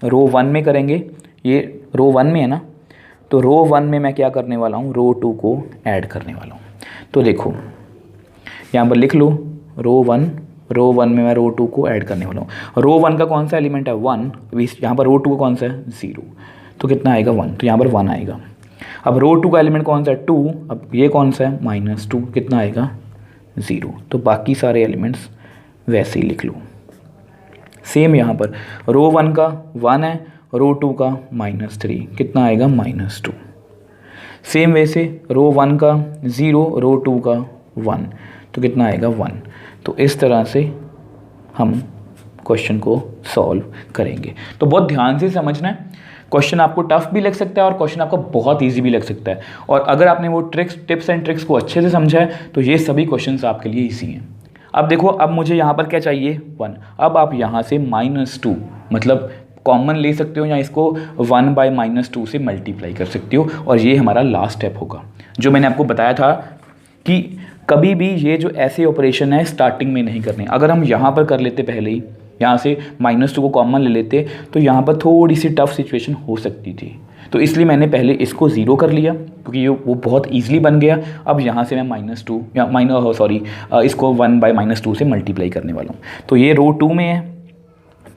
रो 1 में करेंगे। ये रो 1 में है ना, तो रो 1 में मैं क्या करने वाला हूँ, रो 2 को ऐड करने वाला हूँ। तो देखो यहाँ पर लिख लो रो 1 में मैं रो 2 को ऐड करने वाला हूँ। रो 1 का कौन सा एलिमेंट है 1, यहाँ पर रो 2 का कौन सा है 0, तो कितना आएगा 1, तो यहाँ पर 1 आएगा। अब रो 2 का एलिमेंट कौन सा है 2, अब ये कौन सा है -2, कितना आएगा 0। तो बाकी सारे एलिमेंट्स वैसे ही लिख लो। सेम यहाँ पर रो 1 का 1 है, रो 2 का -3, कितना आएगा -2। सेम वैसे रो 1 का 0, रो 2 का 1, तो कितना आएगा 1। तो इस तरह से हम क्वेश्चन को सॉल्व करेंगे। तो बहुत ध्यान से समझना है, क्वेश्चन आपको टफ भी लग सकता है और क्वेश्चन आपको बहुत इजी भी लग सकता है। और अगर आपने वो टिप्स एंड ट्रिक्स को अच्छे से समझा है तो ये सभी क्वेश्चंस आपके लिए इजी हैं। अब देखो, अब मुझे यहाँ पर क्या चाहिए 1। अब आप यहाँ से -2 मतलब कॉमन ले सकते हो या इसको 1 बाय -2 से मल्टीप्लाई कर सकते हो, और ये हमारा लास्ट स्टेप होगा। जो मैंने आपको बताया था कि कभी भी ये जो ऐसे ऑपरेशन है स्टार्टिंग में नहीं करने। अगर हम यहाँ पर कर लेते पहले ही, यहाँ से -2 को कॉमन ले लेते, तो यहाँ पर थोड़ी सी टफ सिचुएशन हो सकती थी। तो इसलिए मैंने पहले इसको 0 कर लिया, क्योंकि वो बहुत ईजिली बन गया। अब यहाँ से मैं -2 या इसको 1 बाय -2 से मल्टीप्लाई करने वाला हूँ। तो ये रो 2 में है,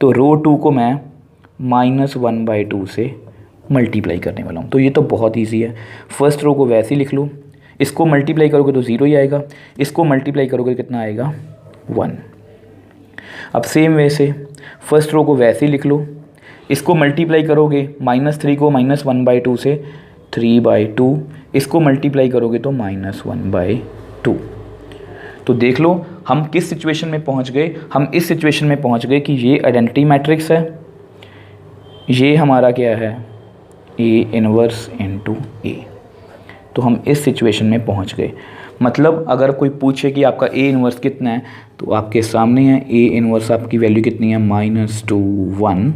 तो रो 2 को मैं -1/2 से मल्टीप्लाई करने वाला हूँ। तो ये तो बहुत ईजी है। फर्स्ट रो को वैसे ही लिख लो, इसको मल्टीप्लाई करोगे तो 0 ही आएगा, इसको मल्टीप्लाई करोगे कितना आएगा 1। अब सेम वे से फर्स्ट रो को वैसे ही लिख लो, इसको मल्टीप्लाई करोगे -3 को -1/2 से 3/2, इसको मल्टीप्लाई करोगे तो -1/2। तो देख लो हम किस सिचुएशन में पहुंच गए। हम इस सिचुएशन में पहुंच गए कि ये आइडेंटिटी मैट्रिक्स है, ये हमारा क्या है A इनवर्स इनटू A। तो हम इस सिचुएशन में पहुंच गए। मतलब अगर कोई पूछे कि आपका A इनवर्स कितना है, तो आपके सामने है A इनवर्स, आपकी वैल्यू कितनी है -2 1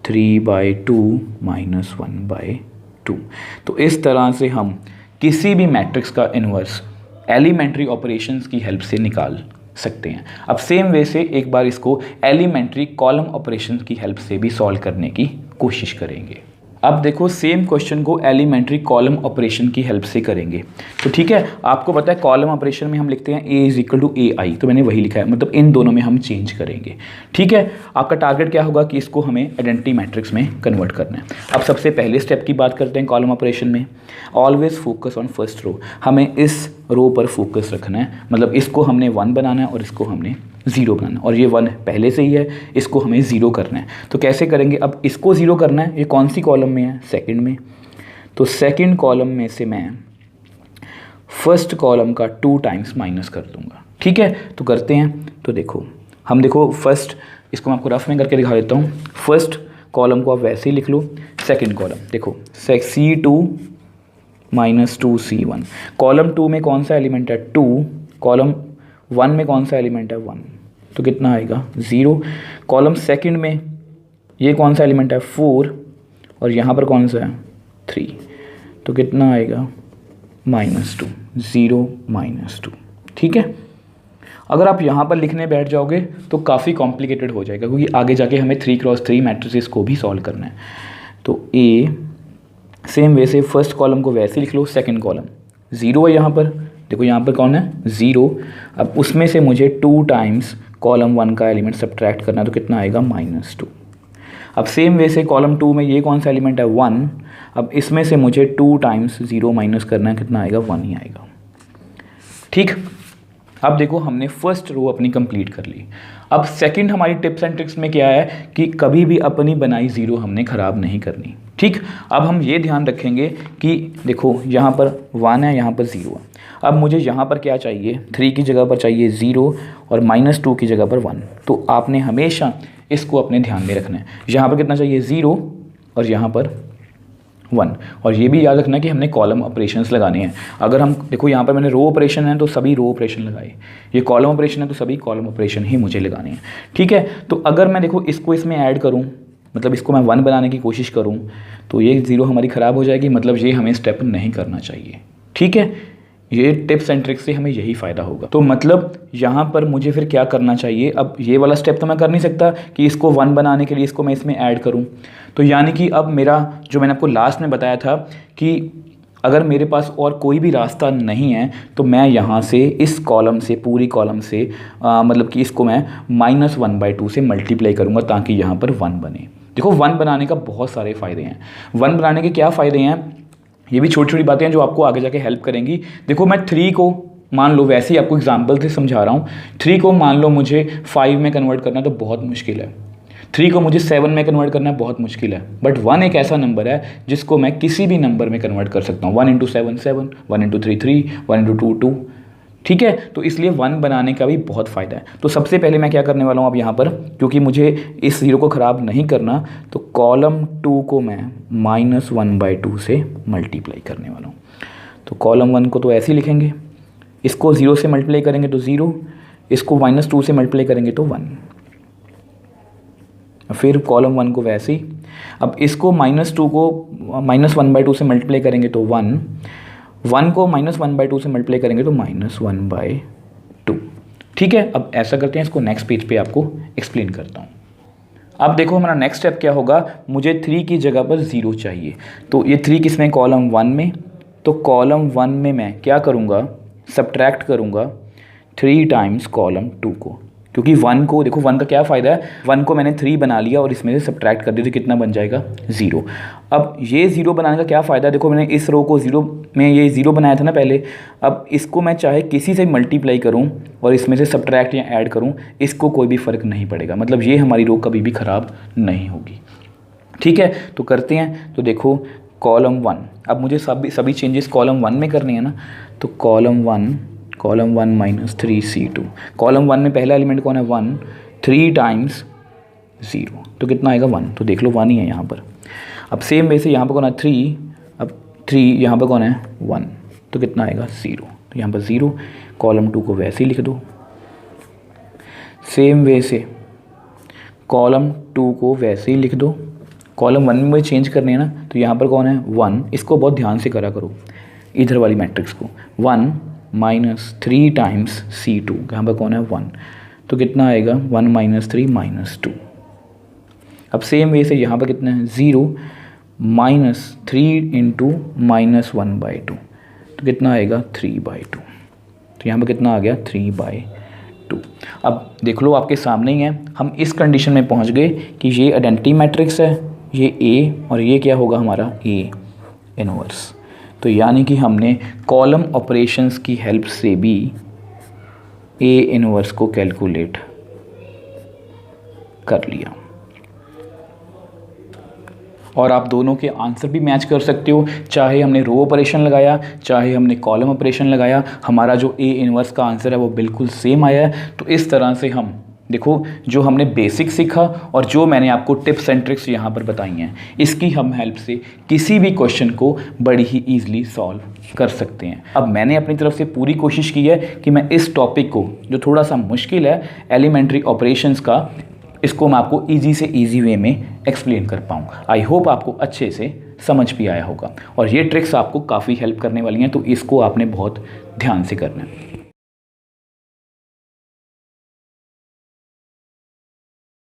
3/2 -1/2। तो इस तरह से हम किसी भी मैट्रिक्स का इनवर्स एलिमेंट्री ऑपरेशंस की हेल्प से निकाल सकते हैं। अब सेम वे से एक बार इसको एलिमेंट्री कॉलम ऑपरेशंस की हेल्प से भी सॉल्व करने की कोशिश करेंगे। अब देखो सेम क्वेश्चन को एलिमेंट्री कॉलम ऑपरेशन की हेल्प से करेंगे। तो ठीक है, आपको पता है कॉलम ऑपरेशन में हम लिखते हैं A = AI, तो मैंने वही लिखा है, मतलब इन दोनों में हम चेंज करेंगे। ठीक है, आपका टारगेट क्या होगा कि इसको हमें आइडेंटिटी मैट्रिक्स में कन्वर्ट करना है। अब सबसे पहले स्टेप की बात करते हैं कॉलम ऑपरेशन में। Always focus on first row, हमें इस रो पर फोकस रखना है, मतलब इसको हमने 1 बनाना है और इसको हमने ज़ीरो बनाना, और ये 1 पहले से ही है, इसको हमें ज़ीरो करना है। तो कैसे करेंगे, अब इसको ज़ीरो करना है, ये कौन सी कॉलम में है, सेकंड में। तो सेकंड कॉलम में से मैं फर्स्ट कॉलम का 2 टाइम्स माइनस कर दूंगा। ठीक है, तो करते हैं। तो देखो हम देखो फर्स्ट, इसको मैं आपको रफ में करके दिखा देता हूँ। फर्स्ट कॉलम को आप वैसे ही लिख लो, सेकंड कॉलम देखो C2 माइनस 2C1। कॉलम 2 में कौन सा एलिमेंट है, 2। कॉलम 1 में कौन सा एलिमेंट है, 1। तो कितना आएगा, 0। कॉलम सेकंड में ये कौन सा एलिमेंट है, 4, और यहाँ पर कौन सा है, 3। तो कितना आएगा, -2, 0 -2। ठीक है, अगर आप यहाँ पर लिखने बैठ जाओगे तो काफ़ी कॉम्प्लिकेटेड हो जाएगा, क्योंकि आगे जाके हमें 3x3 मैट्रिसेस को भी सॉल्व करना है। तो A सेम वे से फर्स्ट कॉलम को वैसे लिख लो, सेकंड कॉलम 0 है यहाँ पर, देखो यहाँ पर कौन है, 0। अब उसमें से मुझे 2 टाइम्स कॉलम 1 का एलिमेंट सब्ट्रैक्ट करना है, तो कितना आएगा, -2। अब सेम वे से कॉलम 2 में ये कौन सा एलिमेंट है, 1। अब इसमें से मुझे 2 टाइम्स 0 माइनस करना है, कितना आएगा, 1 ही आएगा। ठीक, अब देखो हमने फर्स्ट रो अपनी कंप्लीट कर ली। अब सेकंड हमारी टिप्स एंड ट्रिक्स में क्या है कि कभी भी अपनी बनाई ज़ीरो हमने ख़राब नहीं करनी। ठीक, अब हम ये ध्यान रखेंगे कि देखो यहाँ पर 1 है, यहाँ पर 0 है। अब मुझे यहाँ पर क्या चाहिए, 3 की जगह पर चाहिए 0 और -2 की जगह पर 1। तो आपने हमेशा इसको अपने ध्यान में रखना है। यहाँ पर कितना चाहिए, 0 और यहाँ पर 1। और ये भी याद रखना कि हमने कॉलम ऑपरेशंस लगाने हैं। अगर हम देखो यहाँ पर मैंने रो ऑपरेशन है तो सभी रो ऑपरेशन लगाए, ये कॉलम ऑपरेशन है तो सभी कॉलम ऑपरेशन ही मुझे लगाने हैं। ठीक है, तो अगर मैं देखो इसको इसमें ऐड करूँ, मतलब इसको मैं 1 बनाने की कोशिश करूँ, तो ये 0 हमारी ख़राब हो जाएगी, मतलब ये हमें स्टेप नहीं करना चाहिए। ठीक है, ये टिप्स एंड ट्रिक्स से हमें यही फ़ायदा होगा। तो मतलब यहाँ पर मुझे फिर क्या करना चाहिए, अब ये वाला स्टेप तो मैं कर नहीं सकता कि इसको 1 बनाने के लिए इसको मैं इसमें ऐड करूँ। तो यानी कि अब मेरा जो मैंने आपको लास्ट में बताया था कि अगर मेरे पास और कोई भी रास्ता नहीं है तो मैं यहाँ से इस कॉलम से, पूरी कॉलम से मतलब कि इसको मैं -1/2 से मल्टीप्लाई करूँगा ताकि यहाँ पर 1 बने। देखो 1 बनाने का बहुत सारे फ़ायदे हैं। 1 बनाने के क्या फ़ायदे हैं, ये भी छोटी छोटी बातें हैं जो आपको आगे जाके हेल्प करेंगी। देखो मैं 3 को मान लो, वैसे ही आपको एग्जांपल से समझा रहा हूँ, 3 को मान लो मुझे 5 में कन्वर्ट करना तो बहुत मुश्किल है, 3 को मुझे 7 में कन्वर्ट करना बहुत मुश्किल है। बट 1 एक ऐसा नंबर है जिसको मैं किसी भी नंबर में कन्वर्ट कर सकता हूँ। 1 × 7 7, 1 × 3 3, 1 × 2 2। ठीक है, तो इसलिए 1 बनाने का भी बहुत फ़ायदा है। तो सबसे पहले मैं क्या करने वाला हूँ अब यहाँ पर, क्योंकि मुझे इस 0 को ख़राब नहीं करना, तो कॉलम 2 को मैं -1/2 से मल्टीप्लाई करने वाला हूँ। तो कॉलम 1 को तो ऐसे ही लिखेंगे, इसको 0 से मल्टीप्लाई करेंगे तो 0, इसको -2 से मल्टीप्लाई करेंगे तो 1, फिर कॉलम 1 को वैसे ही। अब इसको -2 को -1/2 से मल्टीप्लाई करेंगे तो 1, 1 को -1/2 से मल्टीप्लाई करेंगे तो -1/2। ठीक है, अब ऐसा करते हैं, इसको नेक्स्ट पेज पे आपको एक्सप्लेन करता हूँ। अब देखो हमारा नेक्स्ट स्टेप क्या होगा, मुझे 3 की जगह पर 0 चाहिए। तो ये 3 किस में, कॉलम 1 में। तो कॉलम 1 में मैं क्या करूँगा, सब्ट्रैक्ट करूँगा 3 टाइम्स कॉलम 2 को, क्योंकि 1 को देखो 1 का क्या फ़ायदा है, 1 को मैंने 3 बना लिया और इसमें से सब्ट्रैक्ट कर दिया तो कितना बन जाएगा, 0। अब ये 0 बनाने का क्या फ़ायदा है, देखो मैंने इस रो को 0 में ये 0 बनाया था ना पहले, अब इसको मैं चाहे किसी से मल्टीप्लाई करूं और इसमें से सब्ट्रैक्ट या ऐड करूं, इसको कोई भी फ़र्क नहीं पड़ेगा, मतलब ये हमारी रो कभी भी ख़राब नहीं होगी। ठीक है, तो करते हैं। तो देखो कॉलम 1, अब मुझे सभी चेंजेस कॉलम 1 में करनी है ना, तो कॉलम 1 -3C2। कॉलम 1 में पहला एलिमेंट कौन है, 1, 3 टाइम्स 0 तो कितना आएगा, 1। तो देख लो 1 ही है यहाँ पर। अब सेम वे से यहाँ पर कौन है, 3, अब 3 यहाँ पर कौन है, 1, तो कितना आएगा, 0। तो यहाँ पर 0, कॉलम 2 को वैसे ही लिख दो। सेम वे से कॉलम 2 को वैसे ही लिख दो। कॉलम 1 में चेंज करनी है ना, तो यहाँ पर कौन है, 1। इसको बहुत ध्यान से करा करो, इधर वाली मैट्रिक्स को। 1 -3 टाइम्स C2, यहाँ पर कौन है, 1, तो कितना आएगा, 1 - 3 -2। अब सेम वे से यहाँ पर कितना है, 0 -3 × -1/2, तो कितना आएगा, 3/2। तो यहाँ पर कितना आ गया, 3/2। अब देख लो आपके सामने ही है, हम इस कंडीशन में पहुँच गए कि ये आइडेंटिटी मैट्रिक्स है, ये A, और ये क्या होगा हमारा, A इनवर्स। तो यानी कि हमने कॉलम ऑपरेशंस की हेल्प से भी A इनवर्स को कैलकुलेट कर लिया। और आप दोनों के आंसर भी मैच कर सकते हो, चाहे हमने रो ऑपरेशन लगाया चाहे हमने कॉलम ऑपरेशन लगाया, हमारा जो ए इनवर्स का आंसर है वो बिल्कुल सेम आया है। तो इस तरह से हम देखो जो हमने बेसिक सीखा और जो मैंने आपको टिप्स एंड ट्रिक्स यहाँ पर बताई हैं, इसकी हम हेल्प से किसी भी क्वेश्चन को बड़ी ही ईजिली सॉल्व कर सकते हैं। अब मैंने अपनी तरफ से पूरी कोशिश की है कि मैं इस टॉपिक को जो थोड़ा सा मुश्किल है एलिमेंट्री ऑपरेशंस का, इसको मैं आपको ईजी से ईजी वे में एक्सप्लेन कर पाऊँ। आई होप आपको अच्छे से समझ भी आया होगा और ये ट्रिक्स आपको काफ़ी हेल्प करने वाली हैं, तो इसको आपने बहुत ध्यान से करना है।